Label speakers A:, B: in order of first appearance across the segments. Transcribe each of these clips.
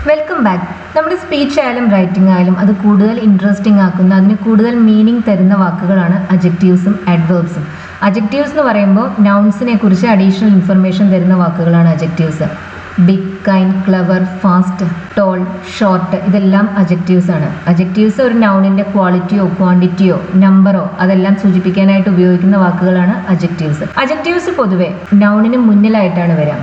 A: Welcome back. നമ്മുടെ speech ആയാലും writing ആയാലും അത് കൂടുതൽ ഇൻട്രസ്റ്റിംഗ് ആക്കുന്ന, അതിന് കൂടുതൽ മീനിങ് തരുന്ന വാക്കുകളാണ് അഡ്ജക്റ്റീവ്സും അഡ്വേർബ്സും. അഡ്ജക്റ്റീവ്സ് എന്ന് പറയുമ്പോൾ നൗൺസിനെ കുറിച്ച് അഡീഷണൽ ഇൻഫർമേഷൻ തരുന്ന വാക്കുകളാണ് adjectives. Big, kind, clever, fast, tall, short, ഇതെല്ലാം അഡ്ജക്റ്റീവ്സ് ആണ്. അഡ്ജക്റ്റീവ്സ് ഒരു നൗണിന്റെ ക്വാളിറ്റിയോ ക്വാണ്ടിറ്റിയോ നമ്പറോ അതെല്ലാം സൂചിപ്പിക്കാനായിട്ട് ഉപയോഗിക്കുന്ന വാക്കുകളാണ് അഡ്ജക്റ്റീവ്സ്. അഡ്ജക്റ്റീവ്സ് പൊതുവെ നൗണിന് മുന്നിലായിട്ടാണ് വരാം.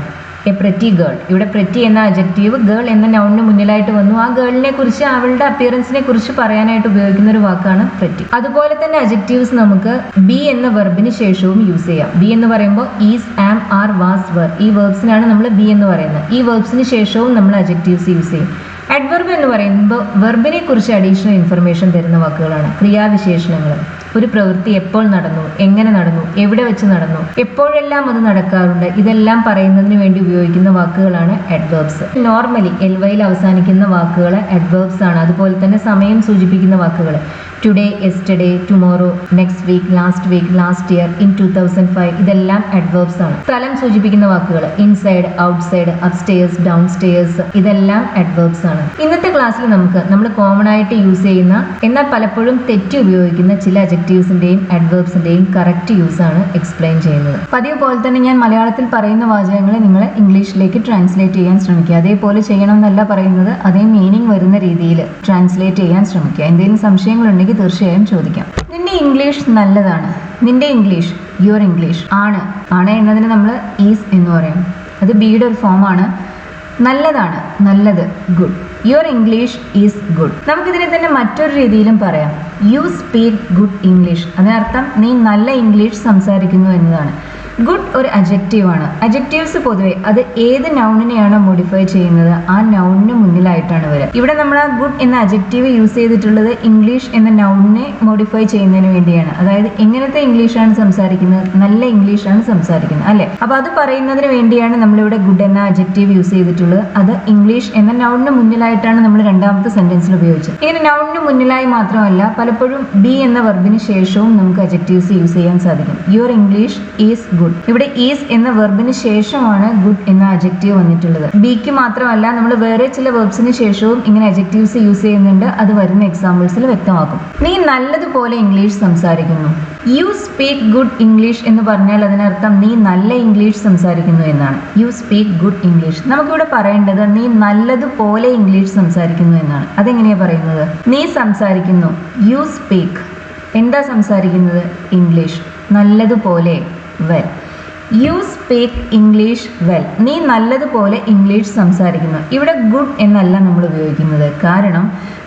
A: എ പ്രെറ്റി ഗേൾ, ഇവിടെ പ്രെറ്റി എന്ന അഡ്ജക്റ്റീവ് ഗേൾ എന്ന നൗണിന് മുന്നിലായിട്ട് വന്നു. ആ ഗേളിനെ കുറിച്ച്, അവളുടെ അപ്പിയറൻസിനെ കുറിച്ച് പറയാനായിട്ട് ഉപയോഗിക്കുന്ന ഒരു വാക്കാണ് പ്രെറ്റി. അതുപോലെ തന്നെ അഡ്ജക്റ്റീവ്സ് നമുക്ക് ബി എന്ന വെർബിന് ശേഷവും യൂസ് ചെയ്യാം. ബി എന്ന് പറയുമ്പോൾ ഈസ്, ആം, ആർ, വാസ്, വർ, ഈ വെർബ്സിനാണ് നമ്മൾ ബി എന്ന് പറയുന്നത്. ഈ വെർബ്സിന് ശേഷവും നമ്മൾ അഡ്ജക്റ്റീവ്സ് യൂസ് ചെയ്യും. അഡ്വർബ് എന്ന് പറയുമ്പോൾ വെർബിനെ കുറിച്ച് അഡീഷണൽ ഇൻഫർമേഷൻ തരുന്ന വാക്കുകളാണ്. ക്രിയാവിശേഷണങ്ങൾ. ഒരു പ്രവൃത്തി എപ്പോൾ നടന്നു, എങ്ങനെ നടന്നു, എവിടെ വെച്ച് നടന്നു, എപ്പോഴെല്ലാം അത് നടക്കാറുണ്ട്, ഇതെല്ലാം പറയുന്നതിന് വേണ്ടി ഉപയോഗിക്കുന്ന വാക്കുകളാണ് അഡ്വർബ്സ്. നോർമലി എൽവയിൽ അവസാനിക്കുന്ന വാക്കുകൾ അഡ്വർബ്സ് ആണ്. അതുപോലെ തന്നെ സമയം സൂചിപ്പിക്കുന്ന വാക്കുകൾ today, yesterday, tomorrow, next week, last week, last year, in 2005, ഇതെല്ലാം അഡ്വർബ്സ് ആണ്. സ്ഥലം സൂചിപ്പിക്കുന്ന വാക്കുകൾ inside, outside, upstairs, downstairs, ഇതെല്ലാം അഡ്വർബ്സ് ആണ്. ഇന്നത്തെ ക്ലാസ്സിൽ നമ്മൾ കോമൺ ആയിട്ട് യൂസ് ചെയ്യുന്ന, എന്നാൽ പലപ്പോഴും തെറ്റി ഉപയോഗിക്കുന്ന ചില അഡ്ജക്റ്റീവ്സിന്റെയും അഡ്വർബ്സിന്റെയും കറക്റ്റ് യൂസ് ആണ് എക്സ്പ്ലെയിൻ ചെയ്യുന്നത്. പതിവ് പോലെ തന്നെ ഞാൻ മലയാളത്തിൽ പറയുന്ന വാചകങ്ങളെ നിങ്ങൾ ഇംഗ്ലീഷിലേക്ക് ട്രാൻസ്ലേറ്റ് ചെയ്യാൻ ശ്രമിക്കുക. അതേപോലെ ചെയ്യണം എന്നല്ല പറയുന്നത്, അതേ മീനിങ് വരുന്ന രീതിയിൽ ട്രാൻസ്ലേറ്റ് ചെയ്യാൻ ശ്രമിക്കുക. എന്തെങ്കിലും സംശയങ്ങളുണ്ടെങ്കിൽ തീർച്ചയായും ചോദിക്കാം. നിന്റെ ഇംഗ്ലീഷ് നല്ലതാണ്. നിന്റെ ഇംഗ്ലീഷ്, യുവർ ഇംഗ്ലീഷ്. ആണ് എന്നതിന് നമ്മൾ ഈസ് എന്ന് പറയും. അത് ബിയുടെ ഒരു ഫോമാണ്. നല്ലതാണ്, നല്ലത്, good. Your English is good. നമുക്കിതിനെ തന്നെ മറ്റൊരു രീതിയിലും പറയാം. You speak good English. അതിനർത്ഥം നീ നല്ല ഇംഗ്ലീഷ് സംസാരിക്കുന്നു എന്നതാണ്. ഗുഡ് ഒരു അഡ്ജക്റ്റീവ് ആണ്. അഡ്ജക്റ്റീവ്സ് പൊതുവെ അത് ഏത് നൗണിനെയാണോ മോഡിഫൈ ചെയ്യുന്നത് ആ നൗണിന് മുന്നിലായിട്ടാണ് വരിക. ഇവിടെ നമ്മൾ ആ ഗുഡ് എന്ന അഡ്ജക്റ്റീവ് യൂസ് ചെയ്തിട്ടുള്ളത് ഇംഗ്ലീഷ് എന്ന നൗണിനെ മോഡിഫൈ ചെയ്യുന്നതിന് വേണ്ടിയാണ്. അതായത് എങ്ങനത്തെ ഇംഗ്ലീഷാണ് സംസാരിക്കുന്നത്, നല്ല ഇംഗ്ലീഷാണ് സംസാരിക്കുന്നത്, അല്ലെ? അപ്പൊ അത് പറയുന്നതിന് വേണ്ടിയാണ് നമ്മളിവിടെ ഗുഡ് എന്ന അഡ്ജക്റ്റീവ് യൂസ് ചെയ്തിട്ടുള്ളത്. അത് ഇംഗ്ലീഷ് എന്ന നൗണിന് മുന്നിലായിട്ടാണ് നമ്മൾ രണ്ടാമത്തെ സെന്റൻസിൽ ഉപയോഗിച്ചത്. ഇങ്ങനെ നൗണിന് മുന്നിലായി മാത്രമല്ല, പലപ്പോഴും ബി എന്ന വെർബിന് ശേഷവും നമുക്ക് അഡ്ജക്റ്റീവ്സ് യൂസ് ചെയ്യാൻ സാധിക്കും. Your English is good. ഇവിടെ ഈസ് എന്ന വെർബിന് ശേഷമാണ് ഗുഡ് എന്ന അഡ്ജക്റ്റീവ് വന്നിട്ടുള്ളത്. ബിക്ക് മാത്രമല്ല, നമ്മൾ വേറെ ചില വെർബ്സിന് ശേഷവും ഇങ്ങനെ അഡ്ജക്റ്റീവ്സ് യൂസ് ചെയ്യുന്നുണ്ട്. അത് വരുന്ന എക്സാമ്പിൾസിൽ വ്യക്തമാക്കും. നീ നല്ലതുപോലെ ഇംഗ്ലീഷ് സംസാരിക്കുന്നു. യു സ്പീക്ക് ഗുഡ് ഇംഗ്ലീഷ് എന്ന് പറഞ്ഞാൽ അതിനർത്ഥം നീ നല്ല ഇംഗ്ലീഷ് സംസാരിക്കുന്നു എന്നാണ്. You speak good English. നമുക്കിവിടെ പറയേണ്ടത് നീ നല്ലതുപോലെ ഇംഗ്ലീഷ് സംസാരിക്കുന്നു എന്നാണ്. അതെങ്ങനെയാ പറയുന്നത്? നീ സംസാരിക്കുന്നു, യു സ്പീക്ക്. എന്താ സംസാരിക്കുന്നത്? ഇംഗ്ലീഷ്. നല്ലതുപോലെ, well. You speak English well. നീ നല്ലതുപോലെ ഇംഗ്ലീഷ് സംസാരിക്കുന്നു. ഇവിടെ ഗുഡ് എന്നല്ല നമ്മൾ ഉപയോഗിക്കുന്നത്. കാരണം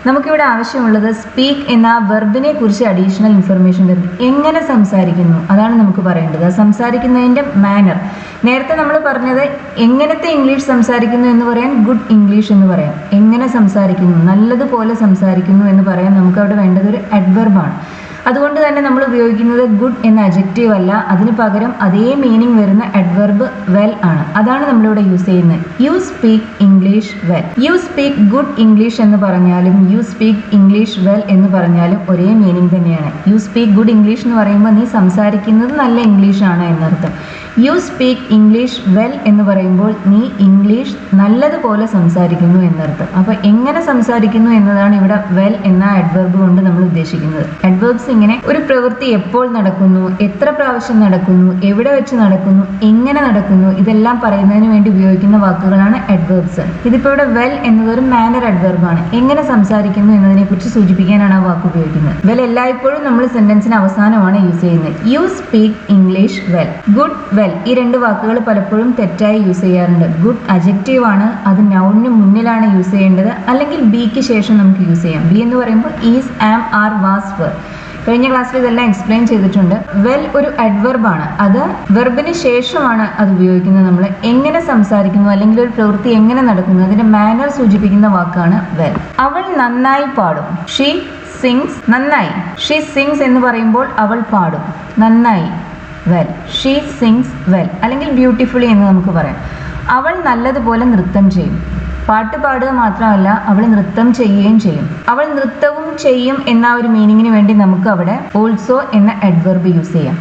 A: നമുക്കിവിടെ ആവശ്യമുള്ളത് സ്പീക്ക് എന്ന വെർബിനെ കുറിച്ച് അഡീഷണൽ ഇൻഫർമേഷൻ തരുന്നു. എങ്ങനെ സംസാരിക്കുന്നു അതാണ് നമുക്ക് പറയേണ്ടത്. സംസാരിക്കുന്നതിൻ്റെ മാനർ. നേരത്തെ നമ്മൾ പറഞ്ഞത് എങ്ങനത്തെ ഇംഗ്ലീഷ് സംസാരിക്കുന്നു എന്ന് പറയാൻ ഗുഡ് ഇംഗ്ലീഷ് എന്ന് പറയാം. എങ്ങനെ സംസാരിക്കുന്നു, നല്ലതുപോലെ സംസാരിക്കുന്നു എന്ന് പറയാൻ നമുക്ക് അവിടെ വേണ്ടത് ഒരു അഡ്വർബാണ്. അതുകൊണ്ട് തന്നെ നമ്മൾ ഉപയോഗിക്കുന്നത് ഗുഡ് എന്ന അഡ്ജക്റ്റീവ് അല്ല, അതിന് പകരം അതേ മീനിങ് വരുന്ന അഡ്വർബ് വെൽ ആണ്. അതാണ് നമ്മളിവിടെ യൂസ് ചെയ്യുന്നത്. You speak English well. You speak good English എന്ന് പറഞ്ഞാലും യു സ്പീക്ക് ഇംഗ്ലീഷ് വെൽ എന്ന് പറഞ്ഞാലും ഒരേ മീനിങ് തന്നെയാണ്. യു സ്പീക്ക് ഗുഡ് ഇംഗ്ലീഷ് എന്ന് പറയുമ്പോൾ നീ സംസാരിക്കുന്നത് നല്ല ഇംഗ്ലീഷ് ആണ് എന്നർത്ഥം. യു സ്പീക്ക് ഇംഗ്ലീഷ് വെൽ എന്ന് പറയുമ്പോൾ നീ ഇംഗ്ലീഷ് നല്ലതുപോലെ സംസാരിക്കുന്നു എന്നർത്ഥം. അപ്പൊ എങ്ങനെ സംസാരിക്കുന്നു എന്നതാണ് ഇവിടെ വെൽ എന്ന അഡ്വർബ് കൊണ്ട് നമ്മൾ ഉദ്ദേശിക്കുന്നത്. അഡ്വർബ്സ് ഇങ്ങനെ ഒരു പ്രവൃത്തി എപ്പോൾ നടക്കുന്നു, എത്ര പ്രാവശ്യം നടക്കുന്നു, എവിടെ വെച്ച് നടക്കുന്നു, എങ്ങനെ നടക്കുന്നു, ഇതെല്ലാം പറയുന്നതിന് വേണ്ടി ഉപയോഗിക്കുന്ന വാക്കുകളാണ് അഡ്വർബ്സ്. ഇതിപ്പോൾ ഇവിടെ വെൽ എന്നത് ഒരു മാനർ അഡ്വർബാണ്. എങ്ങനെ സംസാരിക്കുന്നു എന്നതിനെ കുറിച്ച് സൂചിപ്പിക്കാനാണ് ആ വാക്ക് ഉപയോഗിക്കുന്നത്. വെൽ എല്ലായ്പ്പോഴും നമ്മൾ സെന്റൻസിന് അവസാനമാണ് യൂസ് ചെയ്യുന്നത്. You speak English well. Good, well, ഈ രണ്ട് വാക്കുകൾ പലപ്പോഴും തെറ്റായി യൂസ് ചെയ്യാറുണ്ട്. ഗുഡ് അഡ്ജക്റ്റീവ് ആണ്, അത് നൗണിന് മുന്നിലാണ് യൂസ് ചെയ്യേണ്ടത്, അല്ലെങ്കിൽ ബിക്ക് ശേഷം നമുക്ക് യൂസ് ചെയ്യാം. ബി എന്ന് പറയുമ്പോൾ ഈസ്, ആം, ആർ, വാസ്, വർ. കഴിഞ്ഞ ക്ലാസ്സിൽ ഇതെല്ലാം എക്സ്പ്ലെയിൻ ചെയ്തിട്ടുണ്ട്. വെൽ ഒരു അഡ്വർബാണ്. അത് വെർബിന് ശേഷമാണ് അത് ഉപയോഗിക്കുന്നത്. നമ്മൾ എങ്ങനെ സംസാരിക്കുന്നു അല്ലെങ്കിൽ ഒരു പ്രവൃത്തി എങ്ങനെ നടക്കുന്നു അതിന്റെ മാനർ സൂചിപ്പിക്കുന്ന വാക്കാണ് വെൽ. അവൾ നന്നായി പാടും. She sings. നന്നായി. ഷീ സിങ്സ് എന്ന് പറയുമ്പോൾ അവൾ പാടും. നന്നായി, വെൽ. ഷീ സിങ്സ് വെൽ, അല്ലെങ്കിൽ ബ്യൂട്ടിഫുള്ളി എന്ന് നമുക്ക് പറയാം. അവൾ നല്ലതുപോലെ നൃത്തം ചെയ്യും. പാട്ട് പാടുക മാത്രമല്ല, അവൾ നൃത്തം ചെയ്യുകയും ചെയ്യും. അവൾ നൃത്തവും ചെയ്യും എന്ന ഒരു മീനിങ്ങിന് വേണ്ടി നമുക്ക് അവിടെ ഓൾസോ എന്ന അഡ്വർബ് യൂസ് ചെയ്യാം.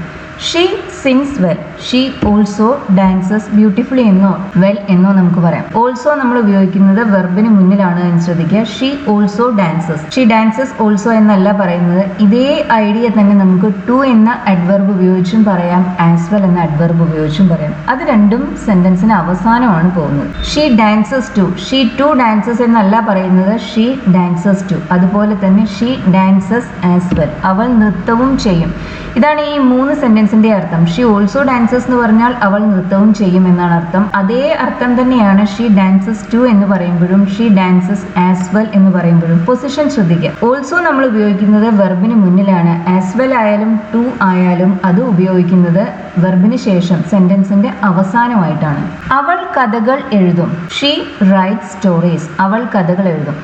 A: She sings well. She also dances beautifully എന്നോ വെൽ എന്നോ നമുക്ക് പറയാം. ഓൾസോ നമ്മൾ ഉപയോഗിക്കുന്നത് വെർബിന് മുന്നിലാണ് എന്ന് ശ്രദ്ധിക്കുക. She also dances. She dances also എന്നല്ല പറയുന്നത്. ഇതേ ഐഡിയ തന്നെ നമുക്ക് ടു എന്ന അഡ്വർബ് ഉപയോഗിച്ചും പറയാം, ആസ് വെൽ എന്ന അഡ്വർബ് ഉപയോഗിച്ചും പറയാം. അത് രണ്ടും സെന്റൻസിന് അവസാനമാണ് പോകുന്നത്. She dances too. She too dances എന്നല്ല പറയുന്നത്, ഷീ ഡാൻസസ് ടു. അതുപോലെ തന്നെ ഷീ ഡാൻസസ് ആസ് വെൽ. അവൾ നൃത്തവും ചെയ്യും. ഇതാണ് ഈ 3 സെന്റൻസിന്റെ അർത്ഥം. ഷീ ഓൾസോ ഡാൻസസ് എന്ന് പറഞ്ഞാൽ അവൾ നൃത്തവും ചെയ്യും എന്നാണ് അർത്ഥം. അതേ അർത്ഥം തന്നെയാണ് ഷീ ഡാൻസസ് ടു എന്ന് പറയുമ്പോഴും ഷീ ഡാൻസസ് ആസ് വെൽ എന്ന് പറയുമ്പോഴും. പൊസിഷൻ ശ്രദ്ധിക്കുക. ഓൾസോ നമ്മൾ ഉപയോഗിക്കുന്നത് വെർബിന് മുന്നിലാണ്. ആസ് വെൽ ആയാലും ടു ആയാലും അത് ഉപയോഗിക്കുന്നത് വെർബിന് ശേഷം സെന്റൻസിന്റെ അവസാനമായിട്ടാണ്. അവൾ കഥകൾ എഴുതും. She write stories. അവൾ കഥകൾ എഴുതും.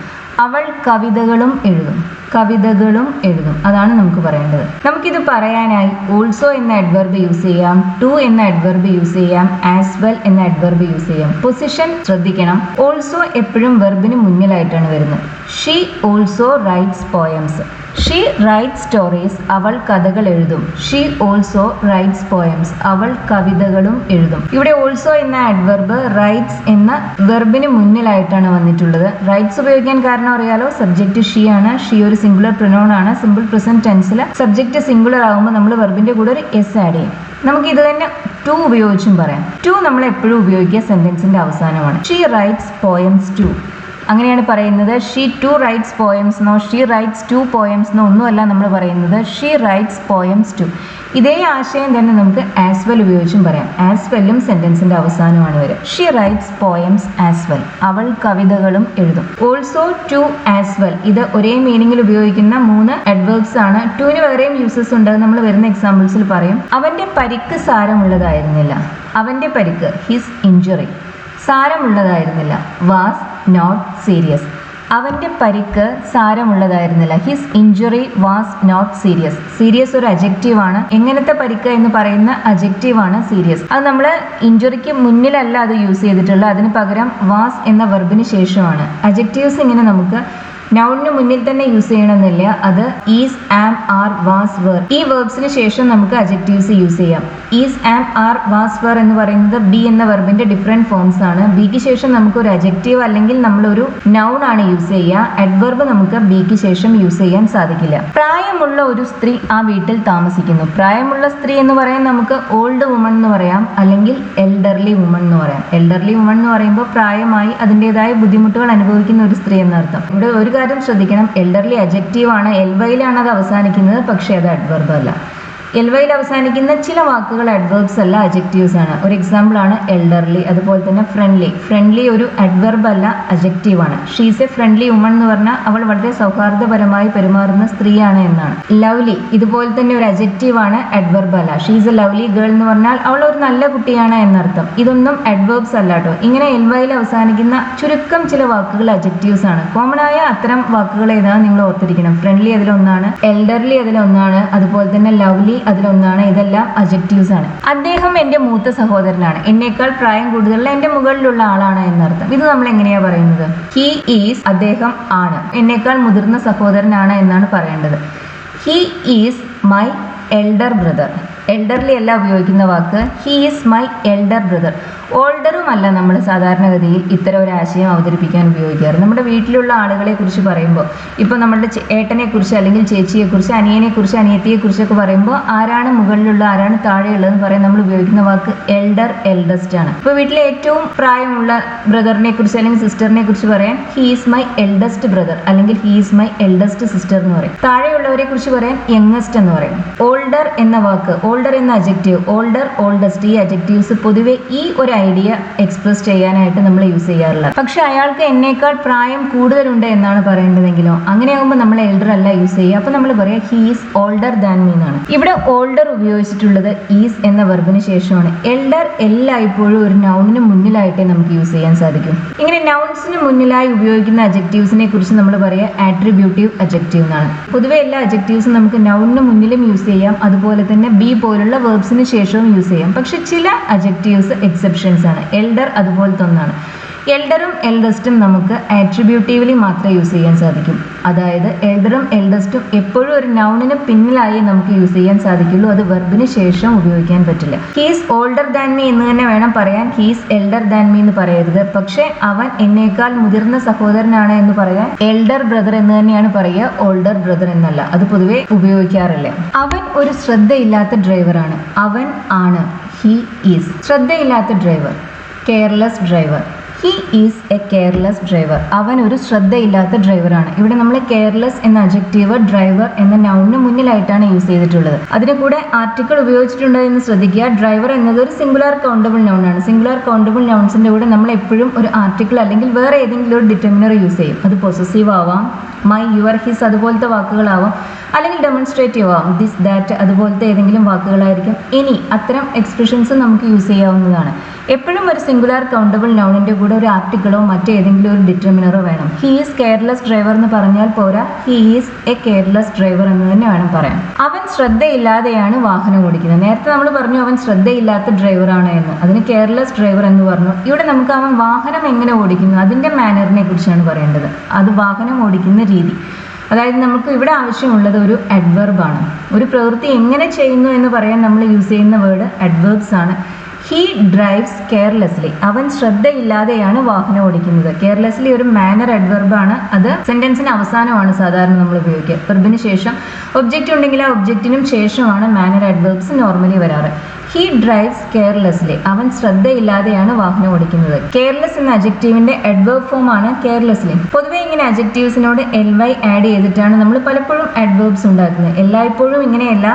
A: അവൾ കവിതകളും എഴുതും. കവിതകളും എഴുതും. അതാണ് നമുക്ക് പറയേണ്ടത്. നമുക്കിത് പറയാനായി ഓൾസോ എന്ന അഡ്വർബ് യൂസ് ചെയ്യാം, ടു എന്ന അഡ്വർബ് യൂസ് ചെയ്യാം, ആസ് വെൽ എന്ന അഡ്വർബ് യൂസ് ചെയ്യാം. പൊസിഷൻ ശ്രദ്ധിക്കണം. ഓൾസോ എപ്പോഴും വെർബിന് മുന്നിലായിട്ടാണ് വരുന്നത്. She also writes poems. She write stories. അവൾ കഥകൾ എഴുതും. She also writes poems. അവൾ കവിതകളും എഴുതും. ഇവിടെ ഓൾസോ എന്ന അഡ്വർബ് റൈറ്റ്സ് എന്ന വെർബിന് മുന്നിലായിട്ടാണ് വന്നിട്ടുള്ളത്. റൈറ്റ്സ് ഉപയോഗിക്കാൻ കാരണം അറിയാലോ, സബ്ജക്റ്റ് ഷീ ആണ്. ഷീ ഒരു സിംഗുലർ പ്രൊനൗൺ ആണ്. സിമ്പിൾ പ്രസന്റ് ടെൻസിൽ സബ്ജക്റ്റ് സിംഗുലർ ആകുമ്പോൾ നമ്മൾ വെർബിന്റെ കൂടെ ഒരു എസ് ആഡ് ചെയ്യും. നമുക്ക് ഇത് തന്നെ ടു ഉപയോഗിച്ചും പറയാം. ടു നമ്മൾ എപ്പോഴും ഉപയോഗിക്കുക സെന്റൻസിന്റെ അവസാനമാണ്. She writes poems too. അങ്ങനെയാണ് പറയുന്നത്. ഷീ ടു റൈറ്റ്സ് പോയംസ് എന്നോ ഷീ റൈറ്റ്സ് ടു പോയംസ് എന്നോ ഒന്നുമല്ല നമ്മൾ പറയുന്നത്. She writes poems too. ഇതേ ആശയം തന്നെ നമുക്ക് ആസ് വെൽ ഉപയോഗിച്ചും പറയാം. ആസ് വെല്ലും സെന്റൻസിന്റെ അവസാനമാണ് വരിക. She writes poems as well. അവൾ കവിതകളും എഴുതും. ഓൾസോ ടു ആസ് വെൽ ഇത് ഒരേ മീനിങ്ങിൽ ഉപയോഗിക്കുന്ന 3 അഡ്വേർബ്സ് ആണ്. ടുവിന് വേറെയും യൂസസ് ഉണ്ട്. നമ്മൾ വരുന്ന എക്സാമ്പിൾസിൽ പറയും. അവന്റെ പരിക്ക് സാരമുള്ളതായിരുന്നില്ല. അവന്റെ പരിക്ക് ഹിസ് ഇഞ്ചുറി സാരമുള്ളതായിരുന്നില്ല. Was not serious. അവന്റെ പരിക്ക് സാരമുള്ളതായിരുന്നില്ല. His injury was not serious. Serious ഒരു അജക്റ്റീവ് ആണ്. എങ്ങനത്തെ പരിക്ക് എന്ന് പറയുന്ന അജക്റ്റീവ് ആണ് സീരിയസ്. അത് നമ്മൾ ഇഞ്ചുറിക്ക് മുന്നിലല്ല അത് യൂസ് ചെയ്തിട്ടുള്ളത്. അതിന് പകരം വാസ് എന്ന വെർബിന് ശേഷമാണ്. അജക്റ്റീവ്സ് ഇങ്ങനെ നമുക്ക് നൗണിന് മുന്നിൽ തന്നെ യൂസ് ചെയ്യണമെന്നില്ല. അത് is, am, are, was, were ഈ വെർബ്സിന് ശേഷം നമുക്ക് അജക്റ്റീവ്സ് യൂസ് ചെയ്യാം. Is, am, are, was, were എന്ന് പറയുന്നത് ബി എന്ന വെർബിന്റെ ഡിഫറെന്റ് ഫോംസ് ആണ്. ബിക്ക് ശേഷം നമുക്ക് ഒരു അജക്റ്റീവ് അല്ലെങ്കിൽ നമ്മളൊരു നൗൺ ആണ് യൂസ് ചെയ്യുക. അഡ്വർബ് നമുക്ക് ബിക്ക് ശേഷം യൂസ് ചെയ്യാൻ സാധിക്കില്ല. പ്രായമുള്ള ഒരു സ്ത്രീ ആ വീട്ടിൽ താമസിക്കുന്നു. പ്രായമുള്ള സ്ത്രീ എന്ന് പറയാൻ നമുക്ക് ഓൾഡ് വുമൺ എന്ന് പറയാം, അല്ലെങ്കിൽ എൽഡർലി വുമൺ എന്ന് പറയാം. എൽഡർലി വുമൺ എന്ന് പറയുമ്പോൾ പ്രായമായി അതിൻ്റെതായ ബുദ്ധിമുട്ടുകൾ അനുഭവിക്കുന്ന ഒരു സ്ത്രീ എന്നർത്ഥം. ഇവിടെ ഒരു കാര്യം ശ്രദ്ധിക്കണം. എൽഡർലി അജക്റ്റീവ് ആണ്. എൽവയിലാണ് അത് അവസാനിക്കുന്നത്, പക്ഷേ അത് അഡ്വർബ് അല്ല. എൽവയിൽ അവസാനിക്കുന്ന ചില വാക്കുകൾ അഡ്വർബ്സ് അല്ല, അജക്റ്റീവ്സ് ആണ്. ഒരു എക്സാമ്പിൾ ആണ് എൽഡർലി. അതുപോലെ തന്നെ ഫ്രണ്ട്ലി. ഫ്രണ്ട്ലി ഒരു അഡ്വർബ് അല്ല, അജക്റ്റീവ് ആണ്. ഷീസ് എ ഫ്രണ്ട്ലി വുമൺ എന്ന് പറഞ്ഞാൽ അവൾ വളരെ സൗഹാർദ്ദപരമായി പെരുമാറുന്ന സ്ത്രീയാണ് എന്നാണ്. ലവ്ലി ഇതുപോലെ തന്നെ ഒരു അജക്റ്റീവ് ആണ്, അഡ്വർബ് അല്ല. ഷീസ് എ ലവ്ലി ഗേൾ എന്ന് പറഞ്ഞാൽ അവൾ ഒരു നല്ല കുട്ടിയാണ് എന്നർത്ഥം. ഇതൊന്നും അഡ്വർബ്സ് അല്ല കേട്ടോ. ഇങ്ങനെ എൽവയിൽ അവസാനിക്കുന്ന ചുരുക്കം ചില വാക്കുകൾ അജക്റ്റീവ്സ് ആണ്. കോമൺ ആയ അത്തരം വാക്കുകൾ ഏതാണ് നിങ്ങൾ ഓർത്തിരിക്കണം. ഫ്രണ്ട്ലി അതിലൊന്നാണ്, എൽഡർലി അതിലൊന്നാണ്, അതുപോലെ തന്നെ ലവ്ലി അതിലൊന്നാണ്. ഇതെല്ലാം അജക്റ്റീവ്സ് ആണ്. അദ്ദേഹം എൻ്റെ മൂത്ത സഹോദരനാണ്. എന്നേക്കാൾ പ്രായം കൂടുതലുള്ള എൻ്റെ മുകളിലുള്ള ആളാണ് എന്നർത്ഥം. ഇത് നമ്മൾ എങ്ങനെയാ പറയുന്നത്? ഹി ഈസ് അദ്ദേഹം ആണ്. എന്നേക്കാൾ മുതിർന്ന സഹോദരനാണ് എന്നാണ് പറയേണ്ടത്. He is my elder brother. Elderly അല്ല ഉപയോഗിക്കുന്ന വാക്ക്. He is my elder brother. ഓൾഡറും അല്ല നമ്മൾ സാധാരണഗതിയിൽ ഇത്തരം ഒരു ആശയം അവതരിപ്പിക്കാൻ ഉപയോഗിക്കാറ്. നമ്മുടെ വീട്ടിലുള്ള ആളുകളെ കുറിച്ച് പറയുമ്പോൾ, ഇപ്പോൾ നമ്മുടെ ഏട്ടനെ കുറിച്ച് അല്ലെങ്കിൽ ചേച്ചിയെക്കുറിച്ച്, അനിയനെക്കുറിച്ച്, അനിയത്തിയെക്കുറിച്ചൊക്കെ പറയുമ്പോൾ ആരാണ് മുകളിലുള്ള ആരാണ് താഴെയുള്ളതെന്ന് പറയാൻ നമ്മൾ ഉപയോഗിക്കുന്ന വാക്ക് എൽഡർ, എൽഡസ്റ്റ് ആണ്. ഇപ്പോൾ വീട്ടിലെ ഏറ്റവും പ്രായമുള്ള ബ്രദറിനെ കുറിച്ച് അല്ലെങ്കിൽ സിസ്റ്ററിനെ കുറിച്ച് പറയാൻ he is my eldest brother അല്ലെങ്കിൽ he is my eldest sister എന്ന് പറയും. താഴെയുള്ളവരെ കുറിച്ച് പറയാൻ യങ്ങസ്റ്റ് എന്ന് പറയും. ഓൾഡർ എന്ന വാക്ക്, ഓൾഡർ എന്ന അജക്റ്റീവ്, ഓൾഡർ, ഓൾഡസ്റ്റ് ഈ അജക്റ്റീവ്സ് പൊതുവെ ഈ ഒരു ഐഡിയ എക്സ്പ്രസ് ചെയ്യാനായിട്ട് നമ്മൾ യൂസ് ചെയ്യാറുള്ളത്. പക്ഷെ അയാൾക്ക് എന്നേക്കാൾ പ്രായം കൂടുതലുണ്ട് എന്നാണ് പറയേണ്ടതെങ്കിലോ അങ്ങനെയാകുമ്പോൾ നമ്മൾ എൽഡർ അല്ല യൂസ് ചെയ്യുക. അപ്പോൾ നമ്മൾ പറയാം he is older than me എന്നാണ്. ഇവിടെ ഓൾഡർ ഉപയോഗിച്ചിട്ടുള്ളത് ഈസ് എന്ന വെർബിന് ശേഷമാണ്. എൽഡർ എല്ലായ്പ്പോഴും ഒരു നൗണിന് മുന്നിലായിട്ടേ നമുക്ക് യൂസ് ചെയ്യാൻ സാധിക്കും. ഇങ്ങനെ നൗൺസിന് മുന്നിലായി ഉപയോഗിക്കുന്ന അജക്റ്റീവ്സിനെ കുറിച്ച് നമ്മൾ പറയുക ആട്രിബ്യൂട്ടീവ് അജക്റ്റീവ് എന്നാണ്. പൊതുവെ എല്ലാ അജക്റ്റീവ്സും നമുക്ക് നൗണിന് മുന്നിലും യൂസ് ചെയ്യാം, അതുപോലെ തന്നെ ബി പോലുള്ള വെർബ്സിന് ശേഷവും യൂസ് ചെയ്യാം. പക്ഷെ ചില അജക്റ്റീവ്സ് എക്സെപ്ഷൻസ് ആണ്. എൽഡർ അതുപോലത്തെ ഒന്നാണ്. എൽഡറും എൽഡസ്റ്റും നമുക്ക് ആട്രിബ്യൂട്ടീവ്ലി മാത്രമേ യൂസ് ചെയ്യാൻ സാധിക്കും. അതായത് എൽഡറും എൽഡസ്റ്റും എപ്പോഴും ഒരു നൗണിന് പിന്നിലായി നമുക്ക് യൂസ് ചെയ്യാൻ സാധിക്കുള്ളൂ. അത് വെർബിന് ശേഷം ഉപയോഗിക്കാൻ പറ്റില്ല. ഹീസ് ഓൾഡർ ദാൻ മീ എന്ന് തന്നെ വേണം പറയാൻ, ഹീസ് എൽഡർ ദാൻ മീ എന്ന് പറയരുത്. പക്ഷേ അവൻ എന്നേക്കാൾ മുതിർന്ന സഹോദരനാണ് എന്ന് പറയാൻ എൽഡർ ബ്രദർ എന്ന് തന്നെയാണ് പറയുക, ഓൾഡർ ബ്രദർ എന്നല്ല. അത് പൊതുവെ ഉപയോഗിക്കാറില്ല. അവൻ ഒരു ശ്രദ്ധയില്ലാത്ത ഡ്രൈവറാണ്. അവൻ ആണ്, ഹി ഈസ്. ശ്രദ്ധയില്ലാത്ത driver, careless driver. He is a careless driver. അവൻ ഒരു ശ്രദ്ധയില്ലാത്ത ഡ്രൈവറാണ്. ഇവിടെ നമ്മൾ കെയർലെസ് എന്ന അഡ്ജക്റ്റീവ് ഡ്രൈവർ എന്ന നൗണിന് മുന്നിലായിട്ടാണ് യൂസ് ചെയ്തിട്ടുള്ളത്. അതിന് കൂടെ ആർട്ടിക്കിൾ ഉപയോഗിച്ചിട്ടുണ്ടോ എന്ന് ശ്രദ്ധിക്കുക. ഡ്രൈവർ എന്നത് ഒരു സിംഗുലാർ കൗണ്ടബിൾ നൗൺ ആണ്. സിംഗുലാർ കൗണ്ടബിൾ നൗൺസിന്റെ കൂടെ നമ്മൾ എപ്പോഴും ഒരു ആർട്ടിക്കിൾ അല്ലെങ്കിൽ വേറെ ഏതെങ്കിലും ഒരു ഡിറ്റർമിനർ യൂസ് ചെയ്യും. അത് പൊസസീവ് ആവാം, മൈ, യുവർ, ഹിസ് അതുപോലത്തെ വാക്കുകളാവാം, അല്ലെങ്കിൽ ഡെമോൺസ്ട്രേറ്റീവ് ആവാം, ദിസ്, ദാറ്റ് അതുപോലത്തെ ഏതെങ്കിലും വാക്കുകളായിരിക്കും. ഇനി അത്തരം എക്സ്പ്രഷൻസ് നമുക്ക് യൂസ് ചെയ്യാവുന്നതാണ്. എപ്പോഴും ഒരു സിംഗുലാർ കൗണ്ടബിൾ നൗണിന്റെ കൂടെ ഒരു ആർട്ടിക്കിളോ മറ്റേതെങ്കിലും ഒരു ഡിറ്റർമിനറോ വേണം. ഹി ഈസ് കെയർലെസ് ഡ്രൈവർ എന്ന് പറഞ്ഞാൽ പോരാ, he is a careless driver എന്ന് തന്നെ വേണം പറയാൻ. അവൻ ശ്രദ്ധയില്ലാതെയാണ് വാഹനം ഓടിക്കുന്നത്. നേരത്തെ നമ്മൾ പറഞ്ഞു അവൻ ശ്രദ്ധയില്ലാത്ത ഡ്രൈവറാണ് എന്ന്, അതിന് കെയർലെസ് ഡ്രൈവർ എന്ന് പറഞ്ഞു. ഇവിടെ നമുക്ക് അവൻ വാഹനം എങ്ങനെ ഓടിക്കുന്നു അതിന്റെ മാനറിനെ കുറിച്ചാണ് പറയേണ്ടത്. അത് വാഹനം ഓടിക്കുന്ന രീതി. അതായത് നമുക്ക് ഇവിടെ ആവശ്യമുള്ളത് ഒരു അഡ്വർബാണ്. ഒരു പ്രവൃത്തി എങ്ങനെ ചെയ്യുന്നു എന്ന് പറയാൻ നമ്മൾ യൂസ് ചെയ്യുന്ന വേർഡ് അഡ്വർബ്സ് ആണ്. He drives carelessly. അവൻ ശ്രദ്ധയില്ലാതെയാണ് വാഹനം ഓടിക്കുന്നത്. കെയർലെസ്ലി ഒരു മാനർ അഡ്വർബാണ്. അത് സെന്റൻസിന് അവസാനമാണ് സാധാരണ നമ്മൾ ഉപയോഗിക്കുക. വെർബിന് ശേഷം ഒബ്ജക്റ്റ് ഉണ്ടെങ്കിൽ ആ ഒബ്ജക്റ്റിനും ശേഷമാണ് മാനർ അഡ്വർബ്സ് നോർമലി വരാറ്. He drives carelessly. അവൻ ശ്രദ്ധയില്ലാതെയാണ് വാഹനം ഓടിക്കുന്നത്. കെയർലെസ് എന്ന അഡ്ജക്റ്റീവിന്റെ അഡ്വർബ് ഫോം ആണ് കെയർലെസ്ലി. പൊതുവെ ഇങ്ങനെ അഡ്ജക്റ്റീവ്സിനോട് ly ആഡ് ചെയ്തിട്ടാണ് നമ്മൾ പലപ്പോഴും അഡ്വർബ്സ് ഉണ്ടാക്കുന്നത്. എല്ലായ്പ്പോഴും ഇങ്ങനെയല്ല.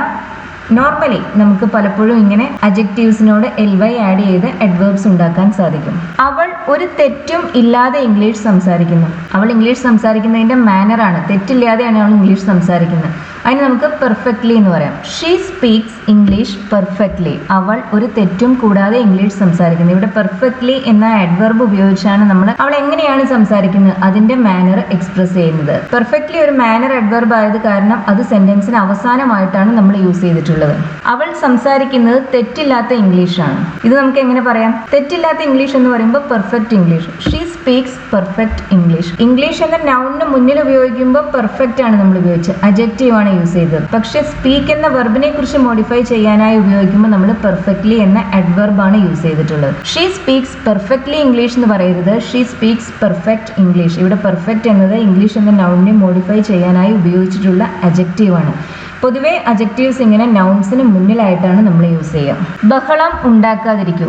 A: നോർമലി നമുക്ക് പലപ്പോഴും ഇങ്ങനെ അഡ്ജക്റ്റീവ്സിനോട് ly ആഡ് ചെയ്ത് അഡ്വർബ്സ് ഉണ്ടാക്കാൻ സാധിക്കും. അവൾ ഒരു തെറ്റും ഇല്ലാതെ ഇംഗ്ലീഷ് സംസാരിക്കുന്നു. അവൾ ഇംഗ്ലീഷ് സംസാരിക്കുന്നതിന്റെ മാനറാണ്, തെറ്റില്ലാതെയാണ് അവൾ ഇംഗ്ലീഷ് സംസാരിക്കുന്നത്. അതിന് നമുക്ക് പെർഫെക്റ്റ്ലി എന്ന് പറയാം. She speaks English perfectly. അവൾ ഒരു തെറ്റും കൂടാതെ ഇംഗ്ലീഷ് സംസാരിക്കുന്നു. ഇവിടെ പെർഫെക്റ്റ്ലി എന്ന അഡ്വർബ് ഉപയോഗിച്ചാണ് നമ്മൾ അവൾ എങ്ങനെയാണ് സംസാരിക്കുന്നത് അതിന്റെ മാനർ എക്സ്പ്രസ് ചെയ്യുന്നത്. പെർഫെക്റ്റ്ലി ഒരു മാനർ അഡ്വർബ് ആയത് കാരണം അത് സെന്റൻസിന് അവസാനമായിട്ടാണ് നമ്മൾ യൂസ് ചെയ്തിട്ടുള്ളത്. അവൾ സംസാരിക്കുന്നത് തെറ്റില്ലാത്ത ഇംഗ്ലീഷാണ്. ഇത് നമുക്ക് എങ്ങനെ പറയാം? തെറ്റില്ലാത്ത ഇംഗ്ലീഷ് എന്ന് പറയുമ്പോൾ perfect English. She speaks perfect English. English എന്ന നൗണിന് മുന്നിൽ ഉപയോഗിക്കുമ്പോൾ പെർഫെക്റ്റ് ആണ് നമ്മൾ ഉപയോഗിച്ചത്, അഡ്ജക്റ്റീവ് ആണ് യൂസ് ചെയ്തത്. പക്ഷെ സ്പീക്ക് എന്ന വെർബിനെ കുറിച്ച് മോഡിഫൈ ചെയ്യാനായി ഉപയോഗിക്കുമ്പോൾ നമ്മൾ പെർഫെക്റ്റ്ലി എന്ന അഡ്വർബ് ആണ് യൂസ് ചെയ്തിട്ടുള്ളത്. ഷീ സ്പീക്സ് പെർഫെക്റ്റ്ലി ഇംഗ്ലീഷ് എന്ന് പറയരുത്, ഷീ സ്പീക്സ് പെർഫെക്റ്റ് ഇംഗ്ലീഷ്. ഇവിടെ പെർഫെക്റ്റ് എന്നത് ഇംഗ്ലീഷ് എന്ന നൗണിനെ മോഡിഫൈ ചെയ്യാനായി ഉപയോഗിച്ചിട്ടുള്ള അഡ്ജക്റ്റീവ് ആണ്. പൊതുവെ അഡ്ജക്റ്റീവ്സ് ഇങ്ങനെ നൗൺസിന് മുന്നിലായിട്ടാണ് നമ്മൾ യൂസ് ചെയ്യുക. ബഹളം ഉണ്ടാക്കാതിരിക്കൂ.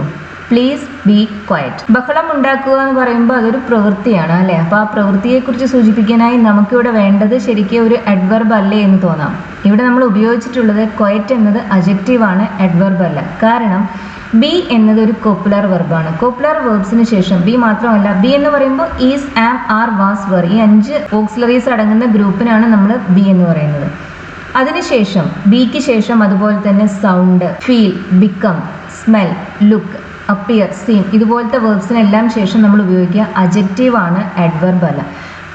A: Please be quiet. ബഹളം ഉണ്ടാക്കുക എന്ന് പറയുമ്പോൾ അതൊരു പ്രവൃത്തിയാണ് അല്ലേ? അപ്പോൾ ആ പ്രവൃത്തിയെക്കുറിച്ച് സൂചിപ്പിക്കാനായി നമുക്കിവിടെ വേണ്ടത് ശരിക്കും ഒരു അഡ്വർബ് അല്ലേ എന്ന് തോന്നാം. ഇവിടെ നമ്മൾ ഉപയോഗിച്ചിട്ടുള്ളത് ക്വയറ്റ് എന്നത് അഡ്ജക്റ്റീവാണ്, അഡ്വർബ് അല്ല. കാരണം ബി എന്നത് ഒരു കോപ്പുലർ വെർബാണ്. കോപ്പുലർ വെർബ്സിന് ശേഷം ബി മാത്രമല്ല, ബി എന്ന് പറയുമ്പോൾ is, am, are, was, were ഈ 5 ഓക്സിലറീസ് അടങ്ങുന്ന ഗ്രൂപ്പിനാണ് നമ്മൾ ബി എന്ന് പറയുന്നത്. അതിനുശേഷം ബിക്ക് ശേഷം അതുപോലെ തന്നെ sound, feel, become, smell, look, appear, seem ഇതുപോലത്തെ വേർബ്സിനെല്ലാം ശേഷം നമ്മൾ ഉപയോഗിക്കുക അഡ്ജക്റ്റീവ് ആണ്, അഡ്വർബ് അല്ല.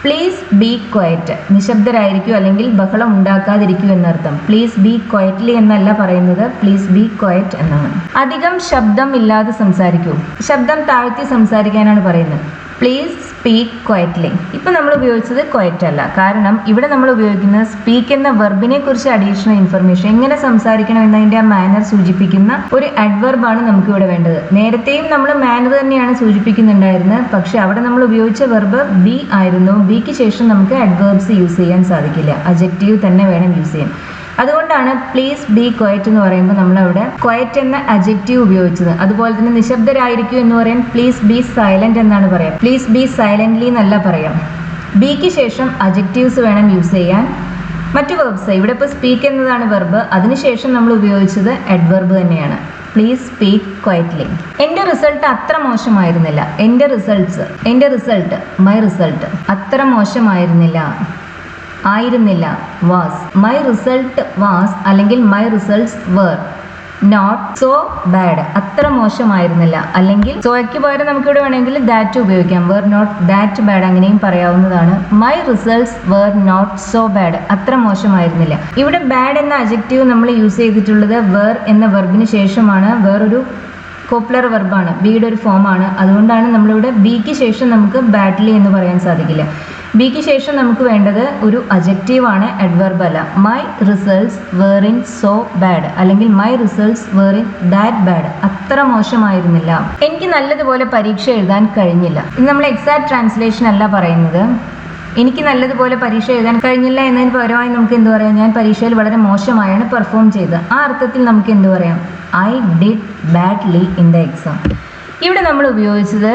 A: Please be quiet. നിശബ്ദരായിരിക്കൂ അല്ലെങ്കിൽ ബഹളം ഉണ്ടാക്കാതിരിക്കൂ എന്നർത്ഥം. പ്ലീസ് ബി ക്വയറ്റ്ലി എന്നല്ല പറയുന്നത്, പ്ലീസ് ബി ക്വയറ്റ് എന്നാണ്. അധികം ശബ്ദം ഇല്ലാതെ സംസാരിക്കൂ. ശബ്ദം താഴ്ത്തി സംസാരിക്കാനാണ് പറയുന്നത്. Please speak quietly. ഇപ്പം നമ്മൾ ഉപയോഗിച്ചത് ക്വയറ്റ് അല്ല. കാരണം ഇവിടെ നമ്മൾ ഉപയോഗിക്കുന്നത് സ്പീക്ക് എന്ന വെർബിനെ കുറിച്ച് അഡീഷണൽ ഇൻഫർമേഷൻ, എങ്ങനെ സംസാരിക്കണം എന്നതിൻ്റെ ആ മാനർ സൂചിപ്പിക്കുന്ന ഒരു അഡ്വർബാണ് നമുക്കിവിടെ വേണ്ടത്. നേരത്തെയും നമ്മൾ മാനർ തന്നെയാണ് സൂചിപ്പിക്കുന്നുണ്ടായിരുന്നത്, പക്ഷെ അവിടെ നമ്മൾ ഉപയോഗിച്ച വെർബ് ബി ആയിരുന്നു. ബിക്ക് ശേഷം നമുക്ക് അഡ്വർബ്സ് യൂസ് ചെയ്യാൻ സാധിക്കില്ല, അഡ്ജക്റ്റീവ് തന്നെ വേണം യൂസ് ചെയ്യാൻ. അതുകൊണ്ടാണ് പ്ലീസ് ബി ക്വയറ്റ് എന്ന് പറയുമ്പോൾ നമ്മളവിടെ ക്വയറ്റ് എന്ന അഡ്ജക്റ്റീവ് ഉപയോഗിച്ചത്. അതുപോലെ തന്നെ നിശബ്ദരായിരിക്കും എന്ന് പറയാൻ പ്ലീസ് ബി സൈലന്റ് എന്നാണ് പറയാം, പ്ലീസ് ബി സൈലന്റ്ലി എന്നല്ല പറയാം. ബിക്ക് ശേഷം അഡ്ജക്റ്റീവ്സ് വേണം യൂസ് ചെയ്യാൻ. മറ്റു വെർബ്സ്, ഇവിടെ ഇപ്പോൾ സ്പീക്ക് എന്നതാണ് വെർബ്, അതിനുശേഷം നമ്മൾ ഉപയോഗിച്ചത് അഡ്വർബ് തന്നെയാണ്. Please speak quietly. എൻ്റെ റിസൾട്ട് അത്ര മോശമായിരുന്നില്ല. എൻ്റെ റിസൾട്ട് മൈ റിസൾട്ട് അത്ര മോശമായിരുന്നില്ല, ആയിരുന്നില്ല, വാസ്. മൈ റിസൾട്ട് വാസ് അല്ലെങ്കിൽ my results were not so bad. അത്ര മോശമായിരുന്നില്ല. അല്ലെങ്കിൽ സോയ്ക്ക് പകരം നമുക്കിവിടെ വേണമെങ്കിൽ ദാറ്റ് ഉപയോഗിക്കാം. വേർ നോട്ട് ദാറ്റ് ബാഡ് അങ്ങനെയും പറയാവുന്നതാണ്. My results were not so bad. അത്ര മോശമായിരുന്നില്ല. ഇവിടെ ബാഡ് എന്ന അഡ്ജക്റ്റീവ് നമ്മൾ യൂസ് ചെയ്തിട്ടുള്ളത് വേർ എന്ന വെർബിന് ശേഷമാണ്. വേറൊരു കോപ്പുലർ വെർബാണ്, ബിയുടെ ഒരു ഫോമാണ്. അതുകൊണ്ടാണ് നമ്മളിവിടെ ബിക്ക് ശേഷം നമുക്ക് ബാഡ്ലി എന്ന് പറയാൻ സാധിക്കില്ല. ബിക്ക് ശേഷം നമുക്ക് വേണ്ടത് ഒരു അജക്റ്റീവ് ആണ്, അഡ്വർബ് അല്ല. My results weren't so bad അല്ലെങ്കിൽ my results weren't that bad. അത്ര മോശമായിരുന്നില്ല, എനിക്ക് നല്ലതുപോലെ പരീക്ഷ എഴുതാൻ കഴിഞ്ഞില്ല. ഇത് നമ്മൾ എക്സാക്ട് ട്രാൻസ്ലേഷൻ അല്ല പറയുന്നത്. എനിക്ക് നല്ലതുപോലെ പരീക്ഷ എഴുതാൻ കഴിഞ്ഞില്ല എന്നതിന് പകരമായി നമുക്ക് എന്ത് പറയാം, ഞാൻ പരീക്ഷയിൽ വളരെ മോശമായാണ് പെർഫോം ചെയ്തത്. ആ അർത്ഥത്തിൽ നമുക്ക് എന്ത് പറയാം, I did badly in the exam. ഇവിടെ നമ്മൾ ഉപയോഗിച്ചത്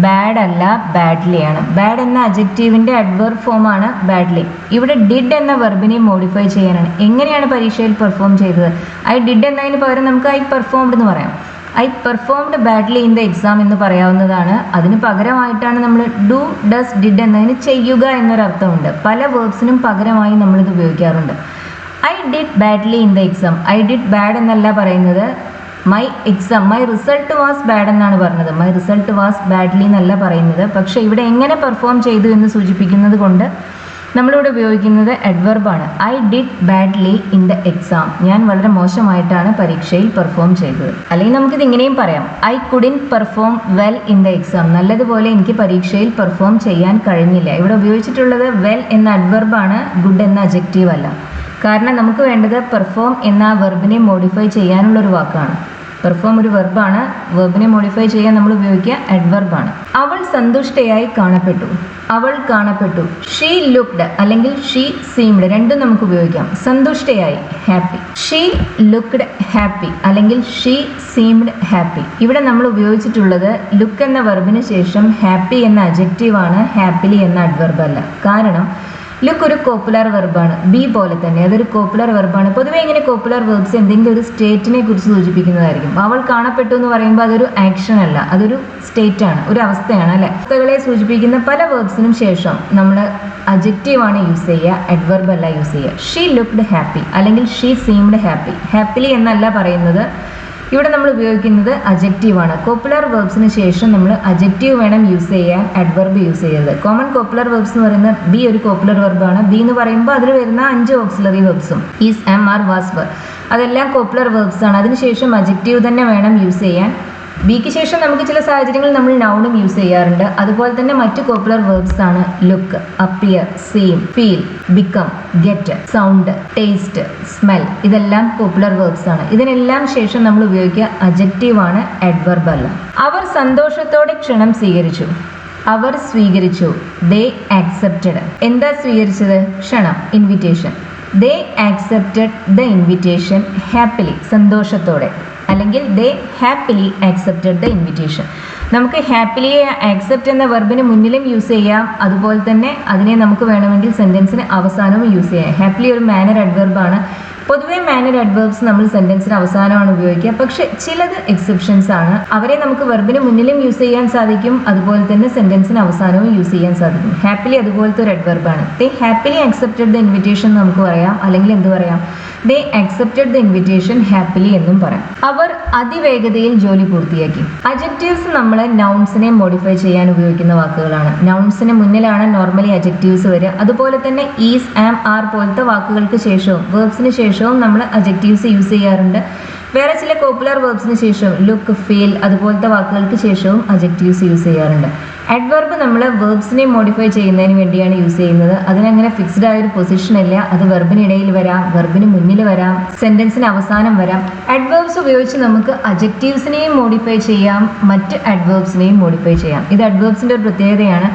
A: ബാഡ് അല്ല, ബാഡ്ലി ആണ്. ബാഡ് എന്ന അഡ്ജക്റ്റീവിൻ്റെ അഡ്വർബ് ഫോമാണ് ബാഡ്ലി. ഇവിടെ ഡിഡ് എന്ന വെർബിനെ മോഡിഫൈ ചെയ്യാനാണ്. എങ്ങനെയാണ് പരീക്ഷയിൽ പെർഫോം ചെയ്തത്? ഐ ഡിഡ് എന്നതിന് പകരം നമുക്ക് ഐ പെർഫോംഡ് എന്ന് പറയാം. I performed badly in the exam എന്ന് പറയാവുന്നതാണ്. അതിന് പകരമായിട്ടാണ് നമ്മൾ ഡു, ഡസ്, ഡിഡ് എന്നതിന് ചെയ്യുക എന്നൊരർത്ഥമുണ്ട്. പല വേർബ്സിനും പകരമായി നമ്മളിത് ഉപയോഗിക്കാറുണ്ട്. I did badly in the exam. I did bad എന്നല്ല പറയുന്നത്, മൈ റിസൾട്ട് വാസ് ബാഡ് എന്നാണ് പറഞ്ഞത്. മൈ റിസൾട്ട് വാസ് ബാഡ്ലി എന്നല്ല പറയുന്നത്. പക്ഷേ ഇവിടെ എങ്ങനെ പെർഫോം ചെയ്തു എന്ന് സൂചിപ്പിക്കുന്നത് കൊണ്ട് നമ്മളിവിടെ ഉപയോഗിക്കുന്നത് അഡ്വർബാണ്. I did badly in the exam. ഞാൻ വളരെ മോശമായിട്ടാണ് പരീക്ഷയിൽ പെർഫോം ചെയ്തത്. അല്ലെങ്കിൽ നമുക്കിത് ഇങ്ങനെയും പറയാം, I couldn't perform well in the exam. നല്ലതുപോലെ എനിക്ക് പരീക്ഷയിൽ പെർഫോം ചെയ്യാൻ കഴിഞ്ഞില്ല. ഇവിടെ ഉപയോഗിച്ചിട്ടുള്ളത് വെൽ എന്ന അഡ്വർബാണ്, ഗുഡ് എന്ന അഡ്ജക്റ്റീവ് അല്ല. കാരണം നമുക്ക് വേണ്ടത് പെർഫോം എന്ന വെർബിനെ മോഡിഫൈ ചെയ്യാനുള്ളൊരു വാക്കാണ്. പെർഫോം ഒരു വെർബാണ്, വെർബിനെ മോഡിഫൈ ചെയ്യാൻ നമ്മൾ ഉപയോഗിക്കുക അഡ്വർബാണ്. അവൾ സന്തുഷ്ടയായി കാണപ്പെട്ടു. അവൾ കാണപ്പെട്ടു. ഷീ ലുക്ഡ് അല്ലെങ്കിൽ ഷീ സീംഡ്, രണ്ടും നമുക്ക് ഉപയോഗിക്കാം. സന്തുഷ്ടയായി, ഹാപ്പി. ഷീ ലുക്ഡ് ഹാപ്പി അല്ലെങ്കിൽ ഷീ സീംഡ് ഹാപ്പി. ഇവിടെ നമ്മൾ ഉപയോഗിച്ചിട്ടുള്ളത് ലുക്ക് എന്ന വെർബിന് ശേഷം ഹാപ്പി എന്ന അഡ്ജക്റ്റീവാണ്, ഹാപ്പിലി എന്ന അഡ്വർബ് അല്ല. കാരണം ലുക്ക് ഒരു കോപ്പുലർ വെർബാണ്, ബി പോലെ തന്നെ അതൊരു കോപ്പുലർ വെർബാണ്. പൊതുവെ ഇങ്ങനെ കോപ്പുലർ വെർബ്സ് എന്തെങ്കിലും ഒരു സ്റ്റേറ്റിനെ കുറിച്ച് സൂചിപ്പിക്കുന്നതായിരിക്കും. അവൾ കാണപ്പെട്ടു എന്ന് പറയുമ്പോൾ അതൊരു ആക്ഷൻ അല്ല, അതൊരു സ്റ്റേറ്റ് ആണ്, ഒരു അവസ്ഥയാണ് അല്ലെ. അവസ്ഥകളെ സൂചിപ്പിക്കുന്ന പല വെർബ്സിനും ശേഷം നമ്മൾ അഡ്ജക്റ്റീവാണ് യൂസ് ചെയ്യുക, അഡ്വർബ് അല്ല യൂസ് ചെയ്യുക. ഷീ ലുക്ഡ് ഹാപ്പി അല്ലെങ്കിൽ ഷീ സീംഡ് ഹാപ്പി. ഹാപ്പിലി എന്നല്ല പറയുന്നത്. ഇവിടെ നമ്മൾ ഉപയോഗിക്കുന്നത് അഡ്ജക്റ്റീവാണ്. കോപ്പുലർ വെർബ്സിന് ശേഷം നമ്മൾ അഡ്ജക്റ്റീവ് വേണം യൂസ് ചെയ്യാൻ, അഡ്വർബ് യൂസ് ചെയ്യരുത്. കോമൺ കോപ്പുലർ വെർബ്സ് എന്ന് പറയുന്നത് ബി ഒരു കോപ്പുലർ വെർബാണ്. ബി എന്ന് പറയുമ്പോൾ അതിൽ വരുന്ന 5 ഓക്സിലറി വെർബ്സും is, am, are, was, were അതെല്ലാം കോപ്പുലർ വെർബ്സ് ആണ്. അതിനുശേഷം അഡ്ജക്റ്റീവ് തന്നെ വേണം യൂസ് ചെയ്യാൻ. ബിക്ക് ശേഷം നമുക്ക് ചില സാഹചര്യങ്ങളിൽ നമ്മൾ നൗണും യൂസ് ചെയ്യാറുണ്ട്. അതുപോലെ തന്നെ മറ്റു കോപ്പുലർ വെർബ്സ് ആണ് look, appear, seem, feel, become, get, sound, taste, smell. ഇതെല്ലാം പോപ്പുലർ വെർബ്സ് ആണ്. ഇതിനെല്ലാം ശേഷം നമ്മൾ ഉപയോഗിക്കുക അഡ്ജക്റ്റീവാണ്, അഡ്വർബ് അല്ല. അവർ സന്തോഷത്തോടെ ക്ഷണം സ്വീകരിച്ചു. അവർ സ്വീകരിച്ചു. ദേ ആക്സെപ്റ്റഡ്. എന്താ സ്വീകരിച്ചത്? ക്ഷണം, invitation. They accepted the invitation happily, സന്തോഷത്തോടെ. അല്ലെങ്കിൽ ദേ ഹാപ്പിലി ആക്സെപ്റ്റഡ് ദ ഇൻവിറ്റേഷൻ. നമുക്ക് ഹാപ്പിലി ആക്സെപ്റ്റ് എന്ന വെർബിന് മുന്നിലും യൂസ് ചെയ്യാം. അതുപോലെ തന്നെ അതിനെ നമുക്ക് വേണമെങ്കിൽ സെൻറ്റൻസിന് അവസാനവും യൂസ് ചെയ്യാം. ഹാപ്പിലി ഒരു മാനർ അഡ്വർബാണ്. പൊതുവെ മാനർ അഡ്വർബ്സ് നമ്മൾ സെൻറ്റൻസിന് അവസാനമാണ് ഉപയോഗിക്കുക. പക്ഷെ ചിലത് എക്സെപ്ഷൻസ് ആണ്. അവരെ നമുക്ക് വെർബിന് മുന്നിലും യൂസ് ചെയ്യാൻ സാധിക്കും, അതുപോലെ തന്നെ സെൻറ്റൻസിന് അവസാനവും യൂസ് ചെയ്യാൻ സാധിക്കും. ഹാപ്പിലി അതുപോലത്തെ ഒരു അഡ്വർബാണ്. ദേ ഹാപ്പിലി ആക്സെപ്റ്റഡ് ദ ഇൻവിറ്റേഷൻ നമുക്ക് പറയാം, അല്ലെങ്കിൽ എന്ത് പറയാം, ദേ ആക്സെപ്റ്റഡ് ദ ഇൻവിറ്റേഷൻ ഹാപ്പിലി എന്നും പറയാം. അവർ അതിവേഗതയിൽ ജോലി പൂർത്തിയാക്കി. അഡ്ജക്റ്റീവ്സ് നമ്മൾ നൗൺസിനെ മോഡിഫൈ ചെയ്യാൻ ഉപയോഗിക്കുന്ന വാക്കുകളാണ്. നൗൺസിന് മുന്നിലാണ് നോർമലി അഡ്ജക്റ്റീവ്സ് വരിക. അതുപോലെ തന്നെ ഈസ്, ആം, ആർ പോലത്തെ വാക്കുകൾക്ക് ശേഷവും വേർബ്സിന് ശേഷവും നമ്മൾ അഡ്ജക്റ്റീവ്സ് യൂസ് ചെയ്യാറുണ്ട്. വേറെ ചില പോപ്പുലർ വേർബ്സിന് ശേഷവും ലുക്ക്, ഫീൽ അതുപോലത്തെ വാക്കുകൾക്ക് ശേഷവും അഡ്ജക്റ്റീവ്സ് യൂസ് ചെയ്യാറുണ്ട്. അഡ്വർബ് നമ്മൾ വേർബ്സിനെ മോഡിഫൈ ചെയ്യുന്നതിന് വേണ്ടിയാണ് യൂസ് ചെയ്യുന്നത്. അതിനങ്ങനെ ഫിക്സ്ഡ് ആയൊരു പൊസിഷൻ ഇല്ല. അത് വെർബിനിടയിൽ വരാം, വെർബിന് മുന്നിൽ വരാം, സെൻറ്റൻസിന് അവസാനം വരാം. അഡ്വേർബ്സ് ഉപയോഗിച്ച് നമുക്ക് അഡ്ജക്റ്റീവ്സിനെയും മോഡിഫൈ ചെയ്യാം, മറ്റ് അഡ്വേർബ്സിനെയും മോഡിഫൈ ചെയ്യാം. ഇത് അഡ്വേർബ്സിൻ്റെ ഒരു പ്രത്യേകതയാണ്.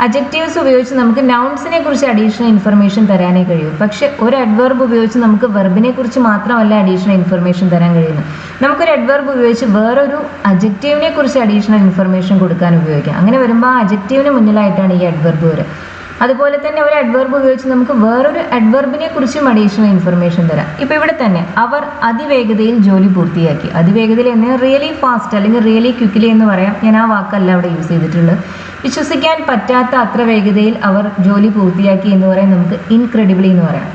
A: അഡ്ജക്റ്റീവ്സ് ഉപയോഗിച്ച് നമുക്ക് നൗൺസിനെ കുറിച്ച് അഡീഷണൽ ഇൻഫർമേഷൻ തരാനേ കഴിയൂ. പക്ഷേ ഒരു അഡ്വർബ് ഉപയോഗിച്ച് നമുക്ക് വെർബിനെ കുറിച്ച് മാത്രമല്ല അഡീഷണൽ ഇൻഫർമേഷൻ തരാൻ കഴിയുന്നത്. നമുക്കൊരു അഡ്വർബ് ഉപയോഗിച്ച് വേറൊരു അഡ്ജക്റ്റീവിനെ കുറിച്ച് അഡീഷണൽ ഇൻഫർമേഷൻ കൊടുക്കാൻ ഉപയോഗിക്കാം. അങ്ങനെ വരുമ്പോൾ ആ അഡ്ജക്റ്റീവിന് മുന്നിലായിട്ടാണ് ഈ അഡ്വർബ് വരിക. അതുപോലെ തന്നെ ഒരു അഡ്വർബ് ഉപയോഗിച്ച് നമുക്ക് വേറൊരു അഡ്വർബിനെ കുറിച്ചും അഡീഷണൽ ഇൻഫർമേഷൻ തരാം. ഇപ്പോൾ ഇവിടെ തന്നെ അവർ അതിവേഗതയിൽ ജോലി പൂർത്തിയാക്കി. അതിവേഗതയിൽ എന്ന് റിയലി ഫാസ്റ്റ് അല്ലെങ്കിൽ റിയലി ക്വിക്ക്ലി എന്ന് പറയാം. ഞാൻ ആ വാക്കല്ല അവിടെ യൂസ് ചെയ്തിട്ടുള്ളത്. വിശ്വസിക്കാൻ പറ്റാത്ത അത്ര വേഗതയിൽ അവർ ജോലി പൂർത്തിയാക്കി എന്ന് പറയാൻ നമുക്ക് ഇൻക്രെഡിബിളി എന്ന് പറയാം.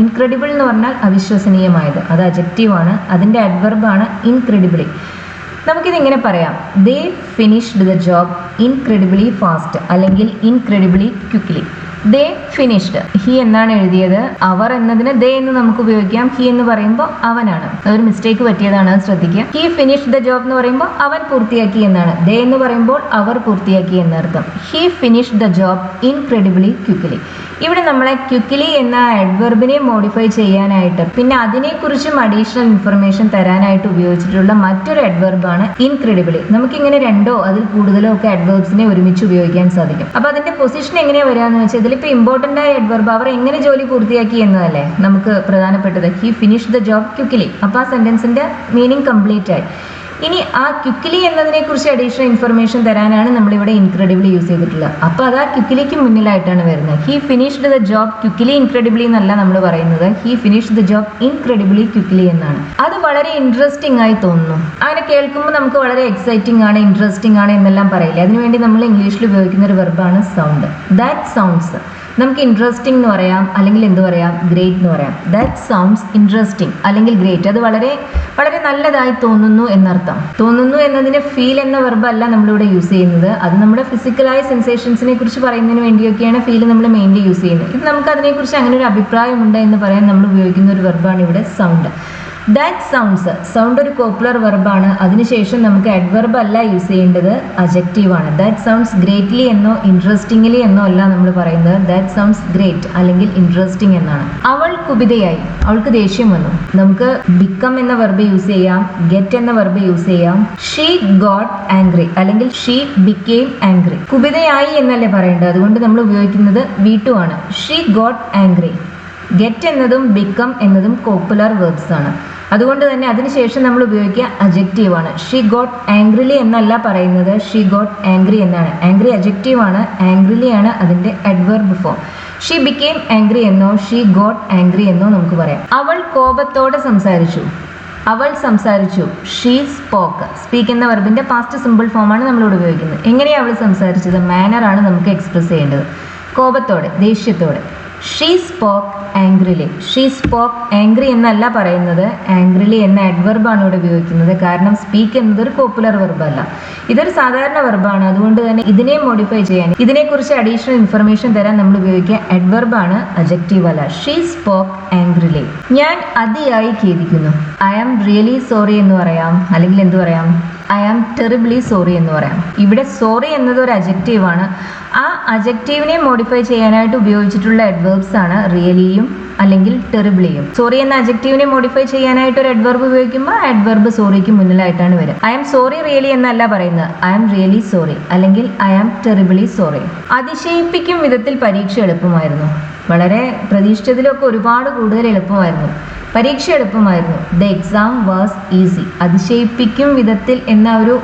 A: ഇൻക്രെഡിബിൾ എന്ന് പറഞ്ഞാൽ അവിശ്വസനീയമായത്. അത് അഡ്ജക്റ്റീവാണ്. അതിൻ്റെ അഡ്വർബാണ് ഇൻക്രെഡിബിളി. നമുക്കിതിങ്ങനെ പറയാം, they finished the job incredibly fast അല്ലെങ്കിൽ incredibly quickly. They finished. He എന്നാണ് എഴുതിയത്. അവർ എന്നതിന് ദേ എന്ന് നമുക്ക് ഉപയോഗിക്കാം. ഹി എന്ന് പറയുമ്പോൾ അവനാണ്. അതൊരു മിസ്റ്റേക്ക് പറ്റിയതാണ്, അത് ശ്രദ്ധിക്കുക. ഹി ഫിനിഷ്ഡ് ദ ജോബ് എന്ന് പറയുമ്പോൾ അവൻ പൂർത്തിയാക്കി എന്നാണ്. ദേ എന്ന് പറയുമ്പോൾ അവർ പൂർത്തിയാക്കി എന്നർത്ഥം. He finished the job incredibly quickly. ഇവിടെ നമ്മളെ ക്വിക്ക്ലി എന്ന അഡ്വർബിനെ മോഡിഫൈ ചെയ്യാനായിട്ട് പിന്നെ അതിനെക്കുറിച്ചും അഡീഷണൽ ഇൻഫർമേഷൻ തരാനായിട്ട് ഉപയോഗിച്ചിട്ടുള്ള മറ്റൊരു അഡ്വർബാണ് ഇൻക്രെഡിബിളി. നമുക്കിങ്ങനെ രണ്ടോ അതിൽ കൂടുതലോ ഒക്കെ അഡ്വർബ്സിനെ ഒരുമിച്ച് ഉപയോഗിക്കാൻ സാധിക്കും. അപ്പൊ അതിന്റെ പൊസിഷൻ എങ്ങനെയാ വരാന്ന് വെച്ചാൽ ഇതിലിപ്പോ ഇമ്പോർട്ടന്റ് ആയ അഡ്വർബ് അവർ എങ്ങനെ ജോലി പൂർത്തിയാക്കി എന്നതല്ലേ നമുക്ക് പ്രധാനപ്പെട്ടത്. He finish the job quickly. അപ്പൊ ആ സെന്റൻസിന്റെ മീനിങ് കംപ്ലീറ്റ് ആയി. ഇനി ആ ക്വിക്ക്ലി എന്നതിനെ കുറിച്ച് അഡീഷണൽ ഇൻഫർമേഷൻ തരാനാണ് നമ്മളിവിടെ ഇൻക്രെഡിബിളി യൂസ് ചെയ്തിട്ടുള്ളത്. അപ്പോൾ അത് ആ ക്വിക്ക്ലിക്ക് മുന്നിലായിട്ടാണ് വരുന്നത്. He finished the job quickly incredibly എന്നല്ല നമ്മൾ പറയുന്നത്. He finished the job incredibly quickly എന്നാണ്. അത് വളരെ ഇൻട്രസ്റ്റിംഗ് ആയി തോന്നുന്നു. അങ്ങനെ കേൾക്കുമ്പോൾ നമുക്ക് വളരെ എക്സൈറ്റിംഗ് ആണ്, ഇൻട്രസ്റ്റിംഗ് ആണ് എന്നെല്ലാം പറയില്ലേ. അതിനുവേണ്ടി നമ്മൾ ഇംഗ്ലീഷിൽ ഉപയോഗിക്കുന്ന ഒരു വെർബാണ് സൗണ്ട്. That sounds. നമുക്ക് ഇൻട്രസ്റ്റിംഗ് എന്ന് പറയാം, അല്ലെങ്കിൽ എന്ത് പറയാം, ഗ്രേറ്റ് എന്ന് പറയാം. ദാറ്റ് സൗണ്ട്സ് ഇൻട്രസ്റ്റിംഗ് അല്ലെങ്കിൽ ഗ്രേറ്റ്. അത് വളരെ വളരെ നല്ലതായി തോന്നുന്നു എന്നർത്ഥം. തോന്നുന്നു എന്നതിന് ഫീൽ എന്ന വെർബ് അല്ല നമ്മളിവിടെ യൂസ് ചെയ്യുന്നത്. അത് നമ്മുടെ ഫിസിക്കലായ സെൻസേഷൻസിനെ കുറിച്ച് പറയുന്നതിന് വേണ്ടിയൊക്കെയാണ് ഫീൽ നമ്മൾ മെയിൻലി യൂസ് ചെയ്യുന്നത്. ഇത് നമുക്ക് അതിനെക്കുറിച്ച് അങ്ങനെ ഒരു അഭിപ്രായമുണ്ട് എന്ന് പറയാൻ നമ്മൾ ഉപയോഗിക്കുന്ന ഒരു വെർബാണ് ഇവിടെ സൗണ്ട്. That sounds. സൗണ്ട് ഒരു കോപ്പുലർ വെർബാണ്. അതിനുശേഷം നമുക്ക് അഡ്വർബ് അല്ല യൂസ് ചെയ്യേണ്ടത്, അജക്റ്റീവ് ആണ്. ദാറ്റ് സൗണ്ട്സ് ഗ്രേറ്റ്ലി എന്നോ ഇൻട്രസ്റ്റിംഗ്ലി എന്നോ അല്ല നമ്മൾ പറയുന്നത്. ദാറ്റ് സൗണ്ട്സ് ഗ്രേറ്റ് അല്ലെങ്കിൽ ഇൻട്രസ്റ്റിംഗ് എന്നാണ്. അവൾ കുപിതയായി. അവൾക്ക് ദേഷ്യം വന്നു. നമുക്ക് ബിക്കം എന്ന വെർബ് യൂസ് ചെയ്യാം, ഗെറ്റ് എന്ന വെർബ് യൂസ് ചെയ്യാം. ഷീ ഗോട്ട് ആംഗ്രി അല്ലെങ്കിൽ ഷീ ബിക്കെയിം ആംഗ്രി. കുപിതയായി എന്നല്ലേ പറയേണ്ടത്. അതുകൊണ്ട് നമ്മൾ ഉപയോഗിക്കുന്നത് V2 ആണ്. She got angry. ഗെറ്റ് എന്നതും ബിക്കം എന്നതും കോപ്പുലർ വേർബ്സ് ആണ്. അതുകൊണ്ട് തന്നെ അതിനുശേഷം നമ്മൾ ഉപയോഗിക്കുക അജക്റ്റീവ് ആണ്. ഷീ ഗോട്ട് ആംഗ്രിലി എന്നല്ല പറയുന്നത്, ഷീ ഗോട്ട് ആംഗ്രി എന്നാണ്. ആംഗ്രി അജക്റ്റീവ് ആണ്, ആംഗ്രിലി ആണ് അതിന്റെ adverb form. She became angry എന്നോ ഷീ ഗോട്ട് ആംഗ്രി എന്നോ നമുക്ക് പറയാം. അവൾ കോപത്തോടെ സംസാരിച്ചു. അവൾ സംസാരിച്ചു. She spoke. സ്പീക്ക് എന്ന വെർബിന്റെ പാസ്റ്റ് സിമ്പിൾ ഫോമാണ് നമ്മളിവിടെ ഉപയോഗിക്കുന്നത്. എങ്ങനെയാണ് അവൾ സംസാരിച്ചത്? മാനർ ആണ് നമുക്ക് എക്സ്പ്രസ് ചെയ്യേണ്ടത്. കോപത്തോടെ, ദേഷ്യത്തോടെ. She spoke angrily. She spoke angry എന്നല്ല പറയുന്നത്, ആംഗ്രിലി എന്ന അഡ്വർബാണ് ഇവിടെ ഉപയോഗിക്കുന്നത്. കാരണം സ്പീക്ക് എന്നതൊരു പോപ്പുലർ വെർബല്ല, ഇതൊരു സാധാരണ വെർബാണ്. അതുകൊണ്ട് തന്നെ ഇതിനെ മോഡിഫൈ ചെയ്യാൻ, ഇതിനെക്കുറിച്ച് അഡീഷണൽ ഇൻഫർമേഷൻ തരാൻ നമ്മൾ ഉപയോഗിക്കുക അഡ്വർബാണ്, അജക്റ്റീവ് അല്ല. She spoke angrily. ഞാൻ അതിയായി ഖേദിക്കുന്നു. ഐ ആം റിയലി സോറി എന്ന് പറയാം, അല്ലെങ്കിൽ എന്ത് പറയാം, ഐ ആം ടെറിബിളി സോറി എന്ന് പറയാം. ഇവിടെ സോറി എന്നത് ഒരു അജക്റ്റീവ് ആണ്. ആ അജക്റ്റീവിനെ മോഡിഫൈ ചെയ്യാനായിട്ട് ഉപയോഗിച്ചിട്ടുള്ള അഡ്വേർബ്സ് ആണ് റിയലിയും അല്ലെങ്കിൽ ടെറിബിളിയും. സോറി എന്ന അജക്റ്റീവിനെ മോഡിഫൈ ചെയ്യാനായിട്ട് ഒരു അഡ്വർബ് ഉപയോഗിക്കുമ്പോൾ അഡ്വർബ് സോറിക്ക് മുന്നിലായിട്ടാണ് വരിക. ഐ ആം സോറി റിയലി എന്നല്ല പറയുന്നത്, ഐ ആം റിയലി സോറി അല്ലെങ്കിൽ ഐ ആം ടെറിബിളി സോറി. അതിശയിപ്പിക്കും വിധത്തിൽ പരീക്ഷ എളുപ്പമായിരുന്നു. വളരെ പ്രതീക്ഷിച്ചതിലൊക്കെ ഒരുപാട് കൂടുതൽ എളുപ്പമായിരുന്നു. പരീക്ഷ എളുപ്പമായിരുന്നു. The exam was easy. അതിശയിപ്പിക്കും വിധത്തിൽ എന്ന ഒരു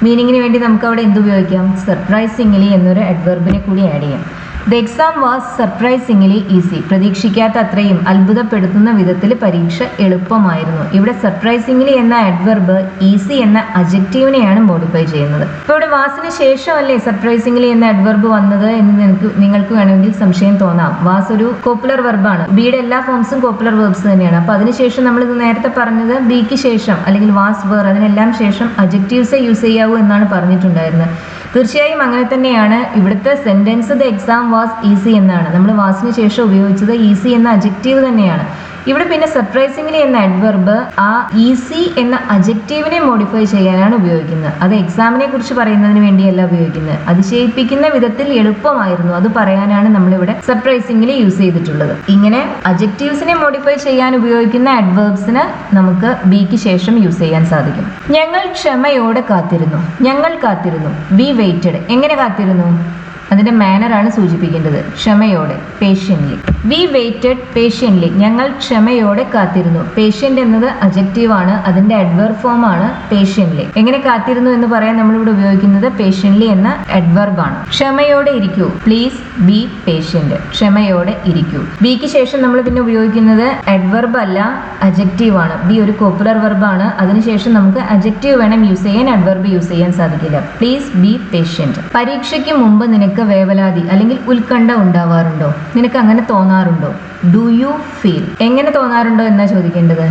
A: മീനിങ്ങിന് വേണ്ടി നമുക്ക് അവിടെ എന്ത് ഉപയോഗിക്കാം? സർപ്രൈസിംഗ്ലി എന്നൊരു അഡ്വർബിനെ കൂടി ആഡ് ചെയ്യാം. The exam was surprisingly easy. പ്രതീക്ഷിക്കാത്ത അത്രയും അത്ഭുതപ്പെടുത്തുന്ന വിധത്തിൽ പരീക്ഷ എളുപ്പമായിരുന്നു. ഇവിടെ സർപ്രൈസിംഗ്ലി എന്ന അഡ്വർബ് ഈസി എന്ന അജക്റ്റീവിനെയാണ് മോഡിഫൈ ചെയ്യുന്നത്. ഇപ്പോൾ ഇവിടെ വാസിന് ശേഷമല്ലേ സർപ്രൈസിംഗ്ലി എന്ന അഡ്വർബ് വന്നത് എന്ന് നിങ്ങൾക്ക് വേണമെങ്കിൽ സംശയം തോന്നാം. വാസ് ഒരു കോപ്പുലർ വെർബാണ്. ബിയുടെ എല്ലാ ഫോംസും കോപ്പുലർ വെർബ്സ് തന്നെയാണ്. അപ്പോൾ അതിനുശേഷം നമ്മൾ ഇത് നേരത്തെ പറഞ്ഞത് ബിക്ക് ശേഷം അല്ലെങ്കിൽ വാസ് വേർ അതിനെല്ലാം ശേഷം അജക്റ്റീവ്സെ യൂസ് ചെയ്യാവൂ എന്നാണ് പറഞ്ഞിട്ടുണ്ടായിരുന്നത്. തീർച്ചയായും അങ്ങനെ തന്നെയാണ്. ഇവിടുത്തെ sentence the exam was easy എന്നാണ്. നമ്മൾ വാസിന് ശേഷം ഉപയോഗിച്ചത് ഈസി എന്ന അജക്റ്റീവ് തന്നെയാണ്. ഇവിടെ പിന്നെ സർപ്രൈസിംഗ്ലി എന്ന അഡ്വർബ് ആ ഈസി എന്ന അജക്റ്റീവിനെ മോഡിഫൈ ചെയ്യാനാണ് ഉപയോഗിക്കുന്നത്. അത് എക്സാമിനെ കുറിച്ച് പറയുന്നതിന് വേണ്ടിയല്ല ഉപയോഗിക്കുന്നത്. അതിശയിപ്പിക്കുന്ന വിധത്തിൽ എളുപ്പമായിരുന്നു അത് പറയാനാണ് നമ്മളിവിടെ സർപ്രൈസിംഗ്ലി യൂസ് ചെയ്തിട്ടുള്ളത്. ഇങ്ങനെ അജക്റ്റീവ്സിനെ മോഡിഫൈ ചെയ്യാൻ ഉപയോഗിക്കുന്ന അഡ്വർബ്സിന് നമുക്ക് ബിക്ക് ശേഷം യൂസ് ചെയ്യാൻ സാധിക്കും. ഞങ്ങൾ ക്ഷമയോടെ കാത്തിരുന്നു. ഞങ്ങൾ കാത്തിരുന്നു. V weighted. എങ്ങനെ കാത്തിരുന്നു? അതിന്റെ മാനറാണ് സൂചിപ്പിക്കേണ്ടത്. ക്ഷമയോടെ, പേഷ്യൻ്റ്ലി. V weighted patiently. ഞങ്ങൾ ക്ഷമയോടെ കാത്തിരുന്നു. പേഷ്യൻ്റ് എന്നത് അജക്റ്റീവ് ആണ്, അതിന്റെ അഡ്വർബ് ഫോം ആണ് പേഷ്യൻ്റ്ലി. എങ്ങനെ കാത്തിരുന്നു എന്ന് പറയാൻ നമ്മളിവിടെ ഉപയോഗിക്കുന്നത് പേഷ്യൻ്റ്ലി എന്ന അഡ്വർബ് ആണ്. ക്ഷമയോടെ ഇരിക്കൂ. Please be patient. ക്ഷമയോടെ ഇരിക്കൂ. ബിക്ക് ശേഷം നമ്മൾ പിന്നെ ഉപയോഗിക്കുന്നത് അഡ്വർബ് അല്ല, അജക്റ്റീവ് ആണ്. ബി ഒരു കോപ്പുലർ വെർബാണ്. അതിനുശേഷം നമുക്ക് അജക്റ്റീവ് വേണം യൂസ് ചെയ്യാൻ, അഡ്വർബ് യൂസ് ചെയ്യാൻ സാധിക്കില്ല. Please be patient. പരീക്ഷയ്ക്ക് മുമ്പ് നിനക്ക് നിനക്ക് വേവലാതി അല്ലെങ്കിൽ ഉത്കണ്ഠ ഉണ്ടാവാറുണ്ടോ? നിനക്ക് അങ്ങനെ തോന്നാറുണ്ടോ? ഡു യു ഫീൽ എങ്ങനെ തോന്നാറുണ്ടോ എന്നാ ചോദിക്കേണ്ടത്.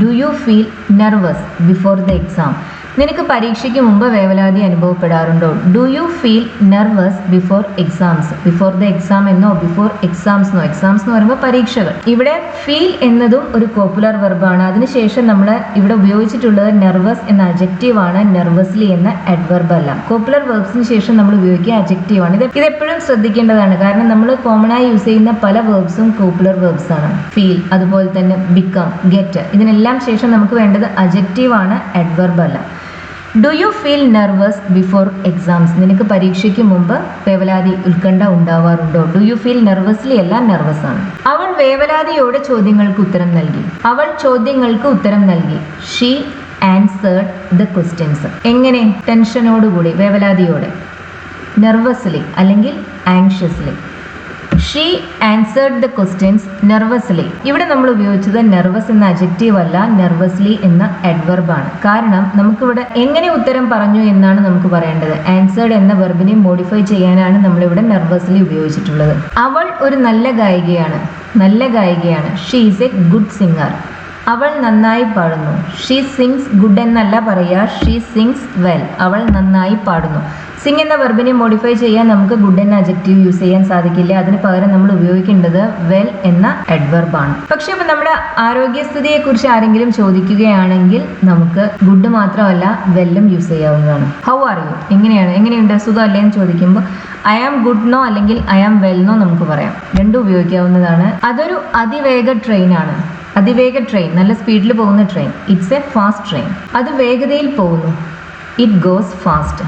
A: Do you feel nervous before the exam? നിനക്ക് പരീക്ഷയ്ക്ക് മുമ്പ് വേവലാതി അനുഭവപ്പെടാറുണ്ടോ? Do you feel nervous before exams? Before the exam എന്നോ ബിഫോർ എക്സാംസ് എന്നോ? എക്സാംസ് എന്ന് പറയുമ്പോൾ പരീക്ഷകൾ. ഇവിടെ ഫീൽ എന്നതും ഒരു കോപ്പുലർ വെർബാണ്. അതിനുശേഷം നമ്മൾ ഇവിടെ ഉപയോഗിച്ചിട്ടുള്ളത് നെർവസ് എന്ന അഡ്ജക്റ്റീവ് ആണ്, നെർവസ്ലി എന്ന അഡ്വർബ് അല്ല. കോപ്പുലർ വെർബ്സിന് ശേഷം നമ്മൾ ഉപയോഗിക്കുക അഡ്ജക്റ്റീവ് ആണ്. ഇതെപ്പോഴും ശ്രദ്ധിക്കേണ്ടതാണ്. കാരണം നമ്മൾ കോമൺ ആയി യൂസ് ചെയ്യുന്ന പല വെർബ്സും കോപ്പുലർ വെർബ്സ് ആണ്. ഫീൽ, അതുപോലെ തന്നെ ബിക്കം, ഗെറ്റ്, ഇതിനെല്ലാം ശേഷം നമുക്ക് വേണ്ടത് അഡ്ജക്റ്റീവ് ആണ്, അഡ്വർബ് അല്ല. Do you feel nervous before exams? നിനക്ക് പരീക്ഷയ്ക്ക് മുമ്പ് വേവലാതി ഉത്കണ്ഠ ഉണ്ടാവാറുണ്ടോ? ഡു യു ഫീൽ നെർവസ്ലി അല്ല, നെർവസ് ആണ്. അവൾ വേവലാതിയോടെ ചോദ്യങ്ങൾക്ക് ഉത്തരം നൽകി. അവൾ ചോദ്യങ്ങൾക്ക് ഉത്തരം നൽകി. She answered the questions. എങ്ങനെ? ടെൻഷനോടുകൂടി, വേവലാതിയോടെ. നെർവസ്ലി അല്ലെങ്കിൽ anxiously. She answered the questions nervously. ഇവിടെ നമ്മൾ ഉപയോഗിച്ചത് നെർവസ് എന്ന അഡ്ജക്റ്റീവ് അല്ല, നെർവസ്ലി എന്ന അഡ്വർബ് ആണ്. കാരണം നമുക്കിവിടെ എങ്ങനെ ഉത്തരം പറഞ്ഞു എന്നാണ് നമുക്ക് പറയേണ്ടത്. ആൻസേർഡ് എന്ന വെർബിനെ മോഡിഫൈ ചെയ്യാനാണ് നമ്മളിവിടെ നെർവസ്ലി ഉപയോഗിച്ചിട്ടുള്ളത്. അവൾ ഒരു നല്ല ഗായികയാണ്. നല്ല ഗായികയാണ്. She is a good singer. അവൾ നന്നായി പാടുന്നു. ഷീ സിങ്സ് ഗുഡ് എന്നല്ല പറയുക, ഷീ സിങ്സ് വെൽ. അവൾ നന്നായി പാടുന്നു. സിംഗ് എന്ന വെർബിനെ മോഡിഫൈ ചെയ്യാൻ നമുക്ക് ഗുഡ് എന്ന അഡ്ജക്റ്റീവ് യൂസ് ചെയ്യാൻ സാധിക്കില്ല. അതിന് പകരം നമ്മൾ ഉപയോഗിക്കേണ്ടത് വെൽ എന്ന അഡ്വർബ് ആണ്. പക്ഷെ ഇപ്പം നമ്മുടെ ആരോഗ്യസ്ഥിതിയെ കുറിച്ച് ആരെങ്കിലും ചോദിക്കുകയാണെങ്കിൽ നമുക്ക് ഗുഡ് മാത്രമല്ല വെല്ലും യൂസ് ചെയ്യാവുന്നതാണ്. How are you? എങ്ങനെയുണ്ട്, സുഖമല്ലേ എന്ന് ചോദിക്കുമ്പോൾ ഐ ആം ഗുഡ് നോ അല്ലെങ്കിൽ ഐ ആം വെൽ നോ നമുക്ക് പറയാം. രണ്ടും ഉപയോഗിക്കാവുന്നതാണ്. അതൊരു അതിവേഗ ട്രെയിൻ ആണ്. അതിവേഗ ട്രെയിൻ, നല്ല സ്പീഡിൽ പോകുന്ന train. It's A fast train. അത് വേഗതയിൽ പോകുന്നു. It goes fast.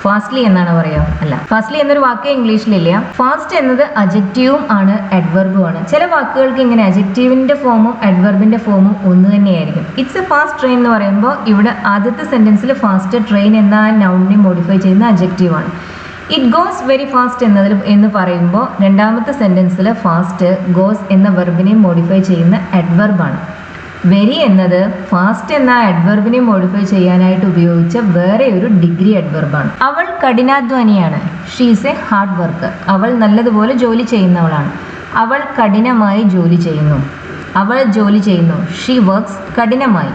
A: ഫാസ്റ്റ്ലി എന്നാണ് പറയുക? അല്ല, ഫാസ്റ്റ്ലി എന്നൊരു വാക്ക് ഇംഗ്ലീഷിലില്ല. ഫാസ്റ്റ് എന്നത് അഡ്ജക്റ്റീവും ആണ്, അഡ്വർബും ആണ്. ചില വാക്കുകൾക്ക് ഇങ്ങനെ അഡ്ജക്റ്റീവിന്റെ ഫോമും അഡ്വർബിന്റെ ഫോമും ഒന്ന് തന്നെയായിരിക്കും. ഇറ്റ്സ് എ ഫാസ്റ്റ് ട്രെയിൻ എന്ന് പറയുമ്പോൾ ഇവിടെ ആദ്യത്തെ സെന്റൻസിൽ ഫാസ്റ്റ് ട്രെയിൻ എന്ന നൗണിനെ മോഡിഫൈ ചെയ്യുന്ന അഡ്ജക്റ്റീവ് ആണ്. ഇറ്റ് ഗോസ് വെരി ഫാസ്റ്റ് എന്ന് പറയുമ്പോൾ രണ്ടാമത്തെ സെന്റൻസിൽ ഫാസ്റ്റ് ഗോസ് എന്ന വെർബിനെ മോഡിഫൈ ചെയ്യുന്ന അഡ്വർബാണ്. വെരി എന്നത് ഫാസ്റ്റ് എന്ന അഡ്വർബിനെ മോഡിഫൈ ചെയ്യാനായിട്ട് ഉപയോഗിച്ച വേറെ ഒരു ഡിഗ്രി അഡ്വർബാണ്. അവൾ കഠിനാധ്വാനിയാണ്. She is a hard worker. അവൾ നല്ലതുപോലെ ജോലി ചെയ്യുന്നവളാണ്. അവൾ കഠിനമായി ജോലി ചെയ്യുന്നു. അവൾ ജോലി ചെയ്യുന്നു. ഷീ വർക്ക്സ് കഠിനമായി,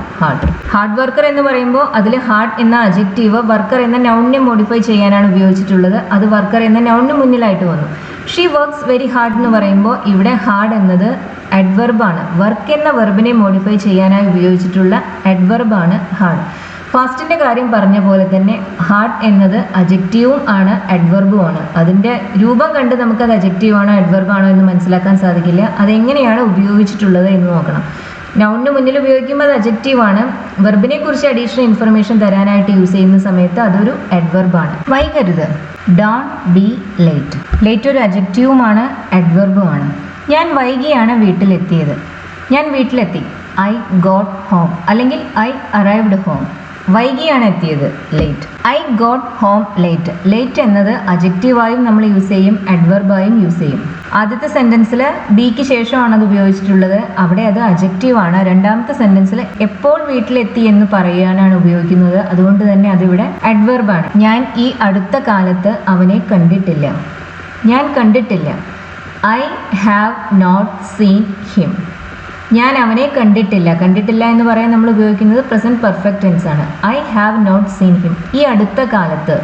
A: ഹാർഡ് വർക്കർ എന്ന് പറയുമ്പോൾ അതിൽ ഹാർഡ് എന്ന അഡ്ജക്റ്റീവ് വർക്കർ എന്ന നൗണിനെ മോഡിഫൈ ചെയ്യാനാണ് ഉപയോഗിച്ചിട്ടുള്ളത്. അത് വർക്കർ എന്ന നൗണിന് മുന്നിലായിട്ട് വന്നു. ഷീ വർക്ക്സ് വെരി ഹാർഡ് എന്ന് പറയുമ്പോൾ ഇവിടെ ഹാർഡ് എന്നത് അഡ്വർബാണ്. വർക്ക് എന്ന വെർബിനെ മോഡിഫൈ ചെയ്യാനായി ഉപയോഗിച്ചിട്ടുള്ള അഡ്വർബാണ് ഹാർഡ്. ഫാസ്റ്റിന്റെ കാര്യം പറഞ്ഞ പോലെ തന്നെ ഹാർഡ് എന്നത് അഡ്ജക്റ്റീവും ആണ്, അഡ്വർബും ആണ്. അതിന്റെ രൂപം കണ്ട് നമുക്കത് അഡ്ജക്റ്റീവ് ആണോ അഡ്വർബ് ആണോ എന്ന് മനസ്സിലാക്കാൻ സാധിക്കില്ല. അതെങ്ങനെയാണ് ഉപയോഗിച്ചിട്ടുള്ളത് എന്ന് നോക്കണം. നൗണിന് മുന്നിൽ ഉപയോഗിക്കുമ്പോൾ അത് അഡ്ജക്റ്റീവ് ആണ്. വെർബിനെ കുറിച്ച് അഡീഷണൽ ഇൻഫർമേഷൻ തരാനായിട്ട് യൂസ് ചെയ്യുന്ന സമയത്ത് അതൊരു അഡ്വർബ് ആണ്. വൈകരുത്. Don't be late. ലേറ്റ് ഒരു അഡ്ജക്റ്റീവുമാണ്, അഡ്വർബും ആണ്. ഞാൻ വൈകിയാണ് വീട്ടിലെത്തിയത്. ഞാൻ വീട്ടിലെത്തി. ഐ ഗോട്ട് ഹോം അല്ലെങ്കിൽ ഐ അറൈവ്ഡ് ഹോം. വൈകിയാണ് എത്തിയത്, late. I got home late. Late എന്നത് അഡ്ജക്റ്റീവായും നമ്മൾ യൂസ് ചെയ്യും, അഡ്വർബായും യൂസ് ചെയ്യും. ആദ്യത്തെ സെന്റൻസിൽ ബിക്ക് ശേഷമാണ് അത് ഉപയോഗിച്ചിട്ടുള്ളത്. അവിടെ അത് അഡ്ജക്റ്റീവാണ്. രണ്ടാമത്തെ സെന്റൻസിൽ എപ്പോൾ വീട്ടിലെത്തി എന്ന് പറയാനാണ് ഉപയോഗിക്കുന്നത്. അതുകൊണ്ട് തന്നെ അതിവിടെ അഡ്വർബാണ്. ഞാൻ ഈ അടുത്ത കാലത്ത് അവനെ കണ്ടിട്ടില്ല. ഞാൻ കണ്ടിട്ടില്ല. I have not seen him. ഞാൻ അവനെ കണ്ടിട്ടില്ല. കണ്ടിട്ടില്ല എന്ന് പറയാൻ നമ്മൾ ഉപയോഗിക്കുന്നത് പ്രസന്റ് പെർഫെക്റ്റ് ടെൻസ് ആണ്. I have not seen him. ഈ അടുത്ത കാലത്ത്.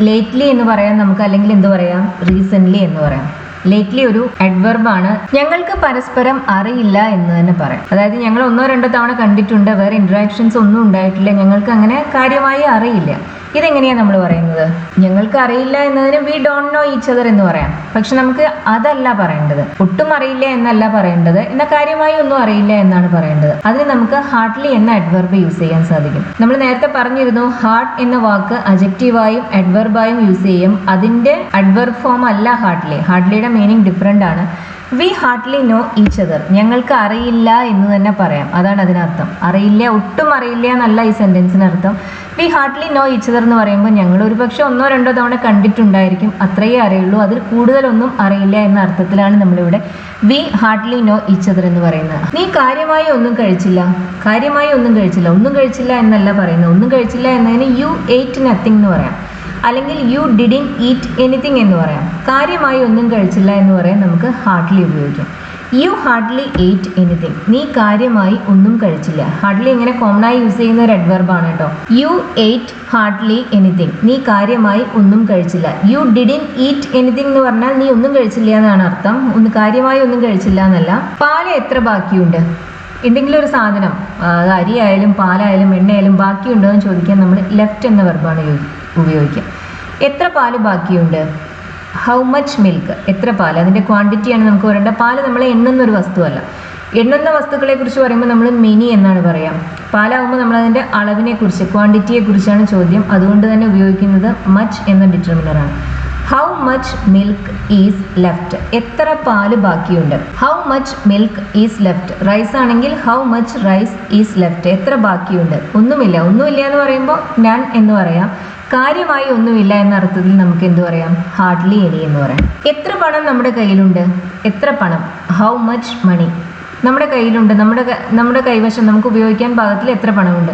A: ലേറ്റ്ലി എന്ന് പറയാൻ നമുക്ക്, അല്ലെങ്കിൽ എന്ത് പറയാം, റീസെൻ്റ്ലി എന്ന് പറയാം. ലേറ്റ്ലി ഒരു അഡ്വർബാണ്. ഞങ്ങൾക്ക് പരസ്പരം അറിയില്ല എന്ന് തന്നെ പറയാം. അതായത് ഞങ്ങൾ 1-2 തവണ കണ്ടിട്ടുണ്ട്, വേറെ ഇന്ററാക്ഷൻസ് ഒന്നും ഉണ്ടായിട്ടില്ല, ഞങ്ങൾക്ക് അങ്ങനെ കാര്യമായി അറിയില്ല. ഇതെങ്ങനെയാണ് നമ്മൾ പറയുന്നത്? ഞങ്ങൾക്ക് അറിയില്ല എന്നതിന് we don't know each other എന്ന് പറയാം. പക്ഷെ നമുക്ക് അതല്ല പറയേണ്ടത്. ഒട്ടും അറിയില്ല എന്നല്ല പറയേണ്ടത്, എന്നാൽ കാര്യമായി ഒന്നും അറിയില്ല എന്നാണ് പറയേണ്ടത്. അതിന് നമുക്ക് ഹാർഡ്ലി എന്ന അഡ്വർബ് യൂസ് ചെയ്യാൻ സാധിക്കും. നമ്മൾ നേരത്തെ പറഞ്ഞിരുന്നു ഹാർഡ് എന്ന വാക്ക് അഡ്ജക്റ്റീവായും അഡ്വർബായും യൂസ് ചെയ്യും. അതിന്റെ അഡ്വർബ് ഫോം അല്ല ഹാർഡ്ലി. ഹാർഡ്ലിയുടെ മീനിങ് ഡിഫറെന്റ് ആണ്. We hardly know each other. ഞങ്ങൾക്ക് അറിയില്ല എന്ന് തന്നെ പറയാം. അതാണ് അതിനർത്ഥം. അറിയില്ല, ഒട്ടും അറിയില്ല എന്നല്ല ഈ സെന്റൻസിനർത്ഥം. We hardly know each other എന്ന് പറയുമ്പോൾ ഞങ്ങൾ ഒരുപക്ഷെ 1-2 തവണ കണ്ടിട്ടുണ്ടായിരിക്കും, അത്രയേ അറിയുള്ളൂ, അതിൽ കൂടുതലൊന്നും അറിയില്ല എന്ന അർത്ഥത്തിലാണ് നമ്മളിവിടെ we hardly know each other എന്ന് പറയുന്നത്. നീ കാര്യമായി ഒന്നും കഴിച്ചില്ല. കാര്യമായി ഒന്നും കഴിച്ചില്ല. ഒന്നും കഴിച്ചില്ല എന്നല്ല പറയുന്നത്. ഒന്നും കഴിച്ചില്ല എന്നതിന് യു എയ്റ്റ് നത്തിങ് എന്ന് പറയാം. അല്ലെങ്കിൽ യു ഡിഡിൻ ഈറ്റ് എനിത്തിങ് എന്ന് പറയാം. കാര്യമായി ഒന്നും കഴിച്ചില്ല എന്ന് പറയാൻ നമുക്ക് ഹാർഡ്ലി ഉപയോഗിക്കാം. യു ഹാർഡ്ലി എയ്റ്റ് എനിത്തിങ്, നീ കാര്യമായി ഒന്നും കഴിച്ചില്ല. ഹാർഡ്ലി ഇങ്ങനെ കോമൺ ആയി യൂസ് ചെയ്യുന്ന ഒരു അഡ്വർബാണ് കേട്ടോ. യു എയ്റ്റ് ഹാർഡ്ലി എനിത്തിങ്, നീ കാര്യമായി ഒന്നും കഴിച്ചില്ല. യു ഡിഡിൻ ഈറ്റ് എനിത്തിങ് എന്ന് പറഞ്ഞാൽ നീ ഒന്നും കഴിച്ചില്ല എന്നാണ് അർത്ഥം, കാര്യമായി ഒന്നും കഴിച്ചില്ല എന്നല്ല. പാല് എത്ര ബാക്കിയുണ്ട്? എന്തെങ്കിലും ഒരു സാധനം, അത് അരിയായാലും പാലായാലും എണ്ണയായാലും ബാക്കിയുണ്ടോ എന്ന് ചോദിക്കാൻ നമ്മൾ ലെഫ്റ്റ് എന്ന വെർബാണ് ഉപയോഗിക്കുക. എത്ര പാല് ബാക്കിയുണ്ട്? ഹൗ മച്ച് മിൽക്ക്, എത്ര പാൽ, അതിൻ്റെ ക്വാണ്ടിറ്റിയാണ് നമുക്ക് പറയേണ്ട. പാല് നമ്മളെ എണ്ണുന്നൊരു വസ്തുവല്ല. എണ്ണുന്ന വസ്തുക്കളെ കുറിച്ച് പറയുമ്പോൾ നമ്മൾ മെനി എന്നാണ് പറയാം. പാലാവുമ്പോൾ നമ്മളതിൻ്റെ അളവിനെ കുറിച്ച്, ക്വാണ്ടിറ്റിയെ കുറിച്ചാണ് ചോദ്യം. അതുകൊണ്ട് തന്നെ ഉപയോഗിക്കുന്നത് മച്ച് എന്ന ഡിറ്റർമിനറാണ്. How much milk is left, എത്ര പാല് ബാക്കിയുണ്ട്. How much milk is left. Rice ആണെങ്കിൽ how much rice is left, എത്ര ബാക്കിയുണ്ട്. ഒന്നുമില്ല എന്ന് പറയുമ്പോൾ നൺ എന്ന് പറയാം. കാര്യമായി ഒന്നുമില്ല എന്ന അർത്ഥത്തിൽ നമുക്ക് എന്ത് പറയാം? ഹാർഡ്ലി എനി എന്ന് പറയാം. എത്ര പണം നമ്മുടെ കയ്യിലുണ്ട്? എത്ര പണം, ഹൗ മച്ച് മണി, നമ്മുടെ കയ്യിലുണ്ട്, നമ്മുടെ കൈവശം നമുക്ക് ഉപയോഗിക്കാൻ പാകത്തിൽ എത്ര പണമുണ്ട്.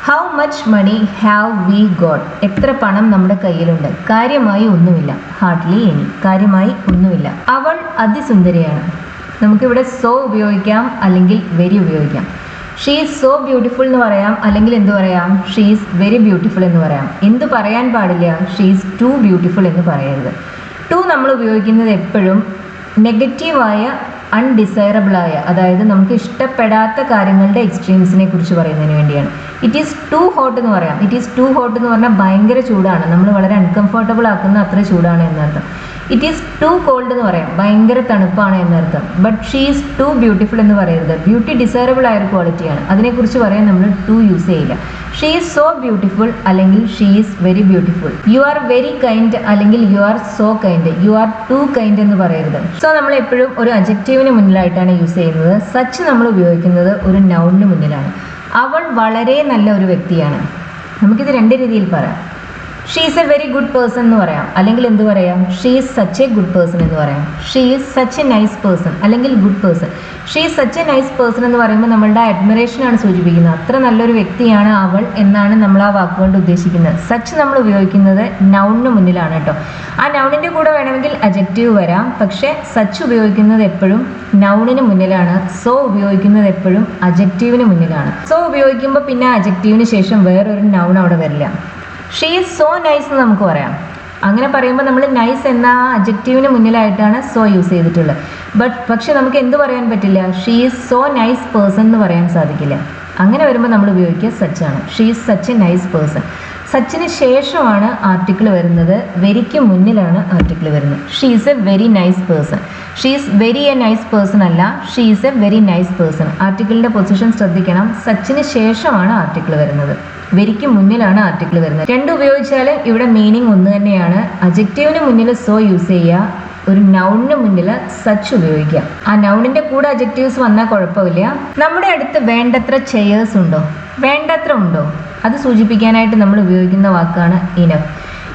A: How much money have we got, എത്ര പണം നമ്മുടെ കയ്യിലുണ്ട്. കാര്യമായി ഒന്നുമില്ല, ഹാർഡ്ലി എനി, കാര്യമായി ഒന്നുമില്ല. അവൾ അതിസുന്ദരിയാണ്, നമുക്കിവിടെ സോ ഉപയോഗിക്കാം അല്ലെങ്കിൽ വെരി ഉപയോഗിക്കാം. ഷീ ഈസ് സോ ബ്യൂട്ടിഫുൾ എന്ന് പറയാം, അല്ലെങ്കിൽ എന്ത് പറയാം? ഷീ ഈസ് വെരി ബ്യൂട്ടിഫുൾ എന്ന് പറയാം. എന്ത് പറയാൻ പാടില്ല? ഷീ ഈസ് ടു ബ്യൂട്ടിഫുൾ എന്ന് പറയരുത്. ടു നമ്മൾ ഉപയോഗിക്കുന്നത് എപ്പോഴും നെഗറ്റീവായ, അൺഡിസൈറബിളായ, അതായത് നമുക്ക് ഇഷ്ടപ്പെടാത്ത കാര്യങ്ങളുടെ എക്സ്ട്രീംസിനെ കുറിച്ച് പറയുന്നതിന് വേണ്ടിയാണ്. ഇറ്റ് ഈസ് ടു ഹോട്ട് എന്ന് പറയാം. ഇറ്റ് ഈസ് ടു ഹോട്ട് എന്ന് പറഞ്ഞാൽ ഭയങ്കര ചൂടാണ്, നമ്മൾ വളരെ അൺകംഫർട്ടബിൾ ആക്കുന്ന അത്ര ചൂടാണ് എന്നർത്ഥം. ഇറ്റ് ഈസ് ടു കോൾഡ് എന്ന് പറയാം, ഭയങ്കര തണുപ്പാണ് എന്നർത്ഥം. But she is too beautiful എന്ന് പറയരുത്. ബ്യൂട്ടി ഡിസൈറബിൾ ആയ ഒരു ക്വാളിറ്റിയാണ്, അതിനെക്കുറിച്ച് പറയാൻ നമ്മൾ ടു യൂസ് ചെയ്യില്ല. ഷീ ഈസ് സോ ബ്യൂട്ടിഫുൾ അല്ലെങ്കിൽ she is very beautiful. You are very kind അല്ലെങ്കിൽ you are so kind, you are too kind എന്ന് പറയരുത്. സോ നമ്മൾ എപ്പോഴും ഒരു അഡ്ജക്റ്റീവിന് മുന്നിലായിട്ടാണ് യൂസ് ചെയ്യുന്നത്. സച്ച് നമ്മൾ ഉപയോഗിക്കുന്നത് ഒരു നൗണിന് മുന്നിലാണ്. അവൾ വളരെ നല്ല ഒരു വ്യക്തിയാണ്, നമുക്കിത് രണ്ട് രീതിയിൽ പറയാം. She is a very good person എന്ന് പറയാം, അല്ലെങ്കിൽ എന്ത് പറയാം? She is such a good person എന്ന് പറയാം. She is such a nice person അല്ലെങ്കിൽ good person. She is such a nice person എന്ന് പറയുമ്പോൾ നമ്മളുടെ അഡ്മിറേഷനാണ് സൂചിപ്പിക്കുന്നത്. അത്ര നല്ലൊരു വ്യക്തിയാണ് അവൾ എന്നാണ് നമ്മൾ ആ വാക്കുകൊണ്ട് ഉദ്ദേശിക്കുന്നത്. സച്ച് നമ്മൾ ഉപയോഗിക്കുന്നത് നൗണിന് മുന്നിലാണ് കേട്ടോ. ആ നൗണിൻ്റെ കൂടെ വേണമെങ്കിൽ അഡ്ജക്റ്റീവ് വരാം, പക്ഷേ സച്ച് ഉപയോഗിക്കുന്നത് എപ്പോഴും നൗണിന് മുന്നിലാണ്. സോ ഉപയോഗിക്കുന്നത് എപ്പോഴും അഡ്ജക്റ്റീവിന് മുന്നിലാണ്. സോ ഉപയോഗിക്കുമ്പോൾ പിന്നെ അഡ്ജക്റ്റീവിന് ശേഷം വേറൊരു നൗൺ അവിടെ വരില്ല. ഷീ ഈസ് സോ നൈസ് എന്ന് നമുക്ക് പറയാം. അങ്ങനെ പറയുമ്പോൾ നമ്മൾ നൈസ് എന്ന അഡ്ജക്റ്റീവിന് മുന്നിലായിട്ടാണ് സോ യൂസ് ചെയ്തിട്ടുള്ളത്. പക്ഷെ നമുക്ക് എന്ത് പറയാൻ പറ്റില്ല? She is so nice person എന്ന് പറയാൻ സാധിക്കില്ല. അങ്ങനെ വരുമ്പോൾ നമ്മൾ ഉപയോഗിക്കുക സച്ചാണ്. She is such a nice person. സച്ചിന് ശേഷമാണ് ആർട്ടിക്കിൾ വരുന്നത്, വെരിക്ക് മുന്നിലാണ് ആർട്ടിക്കിൾ വരുന്നത്. She is a very nice person. She is very a nice person അല്ല, she is a very nice person. ആർട്ടിക്കിളിൻ്റെ പൊസിഷൻ ശ്രദ്ധിക്കണം. സച്ചിന് ശേഷമാണ് ആർട്ടിക്കിൾ വരുന്നത്, വെരിക്ക് മുന്നിലാണ് ആർട്ടിക്കിൾ വരുന്നത്. രണ്ട് ഉപയോഗിച്ചാലും ഇവിടെ മീനിങ് ഒന്ന് തന്നെയാണ്. അഡ്ജക്റ്റീവിന് മുന്നിൽ സോ യൂസ് ചെയ്യുക, ഒരു നൗണിന് മുന്നിൽ സച്ച് ഉപയോഗിക്കുക. ആ നൗണിൻ്റെ കൂടെ അഡ്ജക്റ്റീവ്സ് വന്നാൽ കുഴപ്പമില്ല. നമ്മുടെ അടുത്ത് വേണ്ടത്ര ചെയേഴ്സ് ഉണ്ടോ? വേണ്ടത്ര ഉണ്ടോ? അത് സൂചിപ്പിക്കാനായിട്ട് നമ്മൾ ഉപയോഗിക്കുന്ന വാക്കാണ് ഇനഫ്.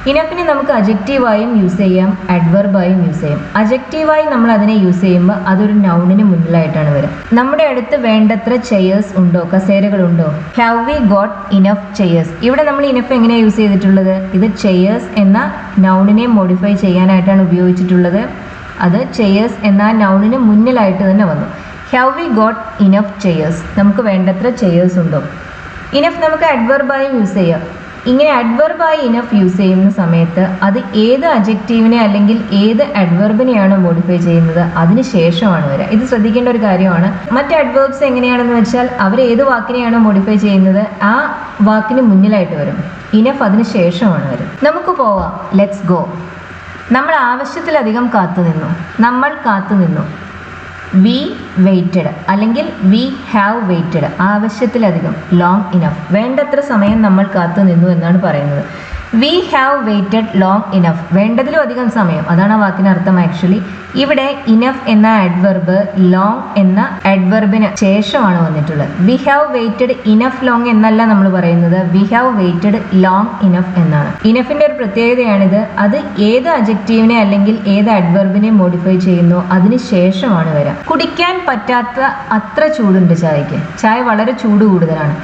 A: ഇനഫിനെ നമുക്ക് അഡ്ജക്റ്റീവായും യൂസ് ചെയ്യാം, അഡ്വർബായും യൂസ് ചെയ്യാം. അഡ്ജക്റ്റീവായി നമ്മൾ അതിനെ യൂസ് ചെയ്യുമ്പോൾ അതൊരു നൗണിന് മുന്നിലായിട്ടാണ് വരിക. നമ്മുടെ അടുത്ത് വേണ്ടത്ര ചെയേഴ്സ് ഉണ്ടോ? കസേരകളുണ്ടോ? Have we got enough chairs. ഇവിടെ നമ്മൾ ഇനഫ് എങ്ങനെയാണ് യൂസ് ചെയ്തിട്ടുള്ളത്? ഇത് ചെയേഴ്സ് എന്ന നൗണിനെ മോഡിഫൈ ചെയ്യാനായിട്ടാണ് ഉപയോഗിച്ചിട്ടുള്ളത്. അത് ചെയേഴ്സ് എന്ന നൗണിന് മുന്നിലായിട്ട് തന്നെ വന്നു. Have we got enough chairs, നമുക്ക് വേണ്ടത്ര ചെയേഴ്സ് ഉണ്ടോ? ഇനഫ് നമുക്ക് അഡ്വർബായും യൂസ് ചെയ്യാം. ഇങ്ങനെ അഡ്വർബായി ഇനഫ് യൂസ് ചെയ്യുന്ന സമയത്ത് അത് ഏത് അഡ്ജക്റ്റീവിനെ അല്ലെങ്കിൽ ഏത് അഡ്വർബിനെയാണ് മോഡിഫൈ ചെയ്യുന്നത് അതിന് ശേഷമാണ് വരിക. ഇത് ശ്രദ്ധിക്കേണ്ട ഒരു കാര്യമാണ്. മറ്റ് അഡ്വർബ്സ് എങ്ങനെയാണെന്ന് വെച്ചാൽ അവർ ഏത് വാക്കിനെയാണോ മോഡിഫൈ ചെയ്യുന്നത് ആ വാക്കിന് മുന്നിലായിട്ട് വരും. ഇനഫ് അതിന് ശേഷമാണ് വരും. നമുക്ക് പോവാം, ലെറ്റ്സ് ഗോ. നമ്മൾ ആവശ്യത്തിലധികം കാത്തുനിന്നു, നമ്മൾ കാത്തുനിന്നു. വി വെയിറ്റഡ് അല്ലെങ്കിൽ വി ഹാവ് വെയിറ്റഡ്, ആവശ്യത്തിലധികം, ലോങ് ഇനഫ്, വേണ്ടത്ര സമയം നമ്മൾ കാത്തു നിന്നു എന്നാണ് പറയുന്നത്. We have waited long enough, വേണ്ടതിലും അധികം സമയം, അതാണ് ആ വാക്കിന് അർത്ഥം. ആക്ച്വലി ഇവിടെ ഇനഫ് എന്ന അഡ്വർബ് ലോങ് എന്ന അഡ്വർബിന് ശേഷമാണ് വന്നിട്ടുള്ളത്. V have weighted enough long എന്നല്ല നമ്മൾ പറയുന്നത്, we have waited long enough എന്നാണ്. ഇനഫിന്റെ ഒരു പ്രത്യേകതയാണിത്. അത് ഏത് അഡ്ജക്റ്റീവിനെ അല്ലെങ്കിൽ ഏത് അഡ്വർബിനെ മോഡിഫൈ ചെയ്യുന്നു അതിന് ശേഷമാണ് വരിക. കുടിക്കാൻ പറ്റാത്ത അത്ര ചൂടുണ്ട് ചായക്ക്, ചായ വളരെ ചൂട് കൂടുതലാണ്.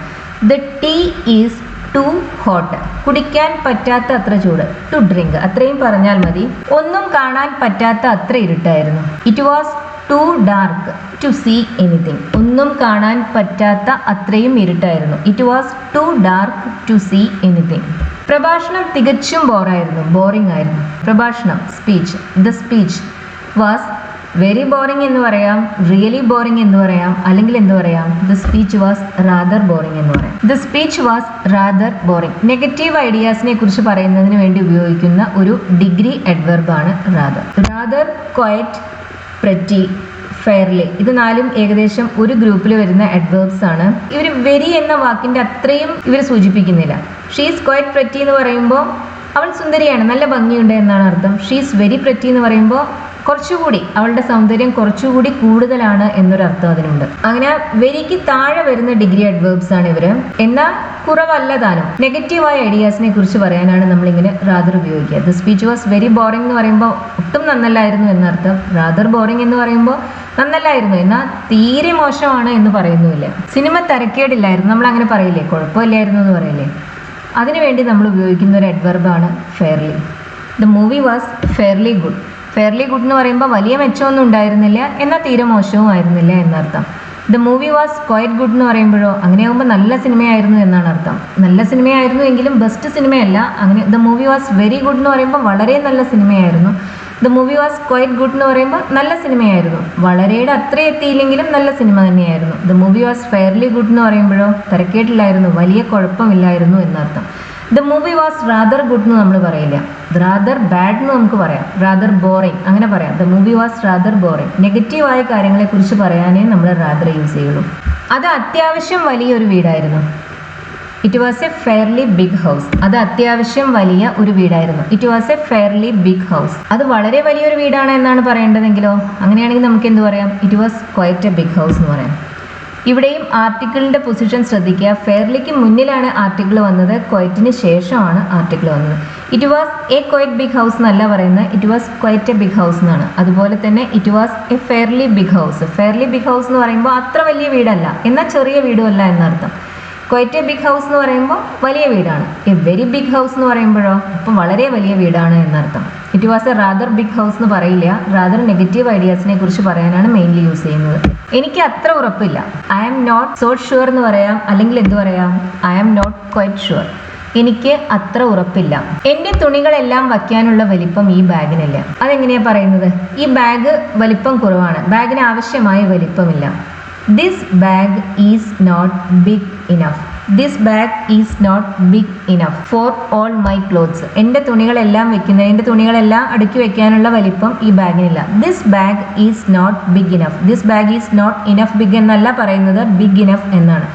A: The tea is too hot, കുടിക്കാൻ പറ്റാത്ത അത്ര ചൂട്. ടു ഡ്രിങ്ക്, അത്രയും പറഞ്ഞാൽ മതി. ഒന്നും കാണാൻ പറ്റാത്ത അത്ര ഇരുട്ടായിരുന്നു. It was too dark to see anything, ഒന്നും കാണാൻ പറ്റാത്ത അത്രയും ഇരുട്ടായിരുന്നു. It was too dark to see anything. പ്രഭാഷണം തികച്ചും ബോറിംഗ് ആയിരുന്നു. പ്രഭാഷണം speech. The speech was very boring എന്ന് പറയാം, റിയലി ബോറിംഗ് എന്ന് പറയാം, അല്ലെങ്കിൽ എന്ത് പറയാം, the speech was rather boring എന്ന് പറയാം. The speech was rather boring. Negative ഐഡിയാസിനെ കുറിച്ച് പറയുന്നതിന് വേണ്ടി ഉപയോഗിക്കുന്ന ഒരു ഡിഗ്രി അഡ്വർബാണ് rather. Rather, quite, pretty, fairly, ഇത് നാലും ഏകദേശം ഒരു ഗ്രൂപ്പിൽ വരുന്ന അഡ്വേർബ്സ് ആണ്. ഇവർ വെരി എന്ന വാക്കിന്റെ അത്രയും ഇവർ സൂചിപ്പിക്കുന്നില്ല. ഷീസ് ക്വയറ്റ് പ്രെറ്റി എന്ന് പറയുമ്പോൾ അവൾ സുന്ദരിയാണ്, നല്ല ഭംഗിയുണ്ട് എന്നാണ് അർത്ഥം. ഷീസ് വെരി പ്രെറ്റി എന്ന് പറയുമ്പോൾ കുറച്ചുകൂടി അവളുടെ സൗന്ദര്യം കുറച്ചുകൂടി കൂടുതലാണ് എന്നൊരർത്ഥം അതിനുണ്ട്. അങ്ങനെ വെരിക്ക് താഴെ വരുന്ന ഡിഗ്രി അഡ്വേർബ്സ് ആണ് ഇവര്. എന്നാൽ കുറവല്ല താനും. നെഗറ്റീവായ ഐഡിയാസിനെ കുറിച്ച് പറയാനാണ് നമ്മളിങ്ങനെ റാദർ ഉപയോഗിക്കുക. The speech was very boring എന്ന് പറയുമ്പോൾ ഒട്ടും നന്നല്ലായിരുന്നു എന്നർത്ഥം. റാദർ ബോറിംഗ് എന്ന് പറയുമ്പോൾ നന്നല്ലായിരുന്നു എന്നാൽ തീരെ മോശമാണ് എന്ന് പറയുന്നുമില്ല. സിനിമ തരക്കേടില്ലായിരുന്നു, നമ്മൾ അങ്ങനെ പറയില്ലേ, കുഴപ്പമില്ലായിരുന്നു എന്ന് പറയില്ലേ, അതിനുവേണ്ടി നമ്മൾ ഉപയോഗിക്കുന്ന ഒരു അഡ്വർബാണ് fairly. The movie was fairly good. Fairly good എന്ന് പറയുമ്പോൾ വലിയ മെച്ചമൊന്നും ഉണ്ടായിരുന്നില്ല എന്നാൽ തീരെ മോശവും ആയിരുന്നില്ല എന്നർത്ഥം. The movie was quiet good എന്ന് പറയുമ്പോഴോ അങ്ങനെയാകുമ്പോൾ നല്ല സിനിമയായിരുന്നു എന്നാണ് അർത്ഥം. നല്ല സിനിമയായിരുന്നു എങ്കിലും ബെസ്റ്റ് സിനിമയല്ല. അങ്ങനെ the movie was very good എന്ന് പറയുമ്പോൾ വളരെ നല്ല സിനിമയായിരുന്നു. The movie was quiet good എന്ന് പറയുമ്പോൾ നല്ല സിനിമയായിരുന്നു, വളരെയുടെ അത്ര എത്തിയില്ലെങ്കിലും നല്ല സിനിമ തന്നെയായിരുന്നു. The movie was fairly good എന്ന് പറയുമ്പോഴോ തരക്കേട്ടില്ലായിരുന്നു, വലിയ കുഴപ്പമില്ലായിരുന്നു എന്നർത്ഥം. The movie was rather good എന്ന് നമ്മൾ പറയില്ല, റാദർ ബാഡ് എന്ന് നമുക്ക് പറയാം, റാദർ ബോറിംഗ് അങ്ങനെ പറയാം. The movie was rather boring. നെഗറ്റീവായ കാര്യങ്ങളെ കുറിച്ച് പറയാനേ നമ്മൾ റാദർ യൂസ് ചെയ്യുള്ളൂ. അത് അത്യാവശ്യം വലിയൊരു വീടായിരുന്നു. It was a fairly big house. അത് അത്യാവശ്യം വലിയ ഒരു വീടായിരുന്നു. It was a fairly big house. അത് വളരെ വലിയൊരു വീടാണ് എന്നാണ് പറയേണ്ടതെങ്കിലോ അങ്ങനെയാണെങ്കിൽ നമുക്ക് എന്ത് പറയാം, it was quite a big house എന്ന് പറയാം. ഇവിടെയും ആർട്ടിക്കിളിന്റെ പൊസിഷൻ ശ്രദ്ധിക്കുക. ഫെയർലിക്ക് മുന്നിലാണ് ആർട്ടിക്കിൾ വന്നത്, ക്വയറ്റിന് ശേഷമാണ് ആർട്ടിക്കിൾ വന്നത്. It was a quite big house എന്നല്ല പറയുന്നത്, it was quite a big house എന്നാണ്. അതുപോലെ തന്നെ it was a fairly big house. Fairly big house എന്ന് പറയുമ്പോൾ അത്ര വലിയ വീടല്ല എന്നാൽ ചെറിയ വീടുമല്ല എന്നർത്ഥം. ക്വയറ്റ് എ ബിഗ് ഹൗസ് എന്ന് പറയുമ്പോൾ വലിയ വീടാണ്. എ വെരി ബിഗ് ഹൗസ് എന്ന് പറയുമ്പോഴോ അപ്പം വളരെ വലിയ വീടാണ് എന്നർത്ഥം. It was a rather big house എന്ന് പറയില്ല, റാദർ നെഗറ്റീവ് ഐഡിയാസിനെ കുറിച്ച് പറയാനാണ് മെയിൻലി യൂസ് ചെയ്യുന്നത്. എനിക്ക് അത്ര ഉറപ്പില്ല, I am not so sure എന്ന് പറയാം, അല്ലെങ്കിൽ എന്ത് പറയാം, I am not quite sure. എനിക്ക് അത്ര ഉറപ്പില്ല. എൻ്റെ തുണികളെല്ലാം വയ്ക്കാനുള്ള വലിപ്പം ഈ ബാഗിനില്ല. അതെങ്ങനെയാ പറയുന്നത്, ഈ ബാഗ് വലിപ്പം കുറവാണ്, ബാഗിന് ആവശ്യമായ വലിപ്പമില്ല. This bag is not big enough. This bag is not big enough for all my clothes. എൻ്റെ തുണികളെല്ലാം വെക്കുന്ന, എൻ്റെ തുണികളെല്ലാം അടുക്കി വെക്കാനുള്ള വലിപ്പം ഈ ബാഗിനില്ല. This bag is not big enough. This bag is not enough big എന്നല്ല പറയുന്നത്, ബിഗ് ഇനഫ് എന്നാണ്.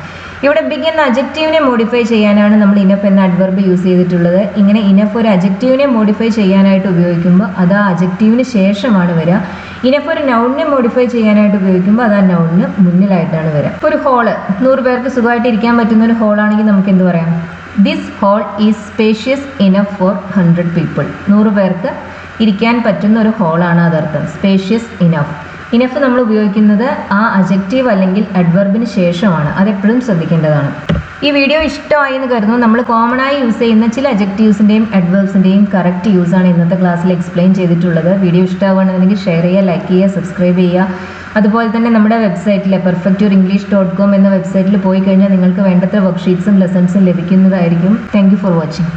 A: ഇവിടെ ബിഗ് എന്ന അജക്റ്റീവിനെ മോഡിഫൈ ചെയ്യാനാണ് നമ്മൾ ഇനഫ് എന്ന അഡ്വർബ് യൂസ് ചെയ്തിട്ടുള്ളത്. ഇങ്ങനെ ഇനഫ് ഒരു അജക്റ്റീവിനെ മോഡിഫൈ ചെയ്യാനായിട്ട് ഉപയോഗിക്കുമ്പോൾ അത് ആ അജക്റ്റീവിന് ശേഷമാണ് വരിക. ഇനഫ് ഒരു നൗണിനെ മോഡിഫൈ ചെയ്യാനായിട്ട് ഉപയോഗിക്കുമ്പോൾ അത് ആ നൗണിന് മുന്നിലായിട്ടാണ് വരിക. ഒരു ഹോള്, 100 പേർക്ക് സുഖമായിട്ട് ഇരിക്കാൻ പറ്റുന്ന ഒരു ഹോളാണെങ്കിൽ നമുക്ക് എന്ത് പറയാം, this hall is spacious enough for 100 people. 100 പേർക്ക് ഇരിക്കാൻ പറ്റുന്ന ഒരു ഹോളാണ് അതർത്ഥം, സ്പേഷ്യസ് ഇനഫ്. ഇനഫ് നമ്മൾ ഉപയോഗിക്കുന്നത് ആ അജക്റ്റീവ് അല്ലെങ്കിൽ അഡ്വർബിന് ശേഷമാണ്, അതെപ്പോഴും ശ്രദ്ധിക്കേണ്ടതാണ്. ഈ വീഡിയോ ഇഷ്ടമായി എന്ന് കരുതുന്നു. നമ്മൾ കോമൺ ആയി യൂസ് ചെയ്യുന്ന ചില അജക്റ്റീവ്സിൻ്റെയും അഡ്വർബ്സിൻ്റെയും കറക്റ്റ് യൂസാണ് ഇന്നത്തെ ക്ലാസ്സിൽ എക്സ്പ്ലെയിൻ ചെയ്തിട്ടുള്ളത്. വീഡിയോ ഇഷ്ടമാവുകയാണെന്നുണ്ടെങ്കിൽ ഷെയർ ചെയ്യുക, ലൈക്ക് ചെയ്യുക, സബ്സ്ക്രൈബ് ചെയ്യുക. അതുപോലെ തന്നെ നമ്മുടെ വെബ്സൈറ്റിൽ perfectyorenglish.com എന്ന വെബ്സൈറ്റിൽ പോയി കഴിഞ്ഞാൽ നിങ്ങൾക്ക് വേണ്ടത്ര വർക്ക്ഷീറ്റ്സും ലെസൺസും ലഭിക്കുന്നതായിരിക്കും. Thank you for watching.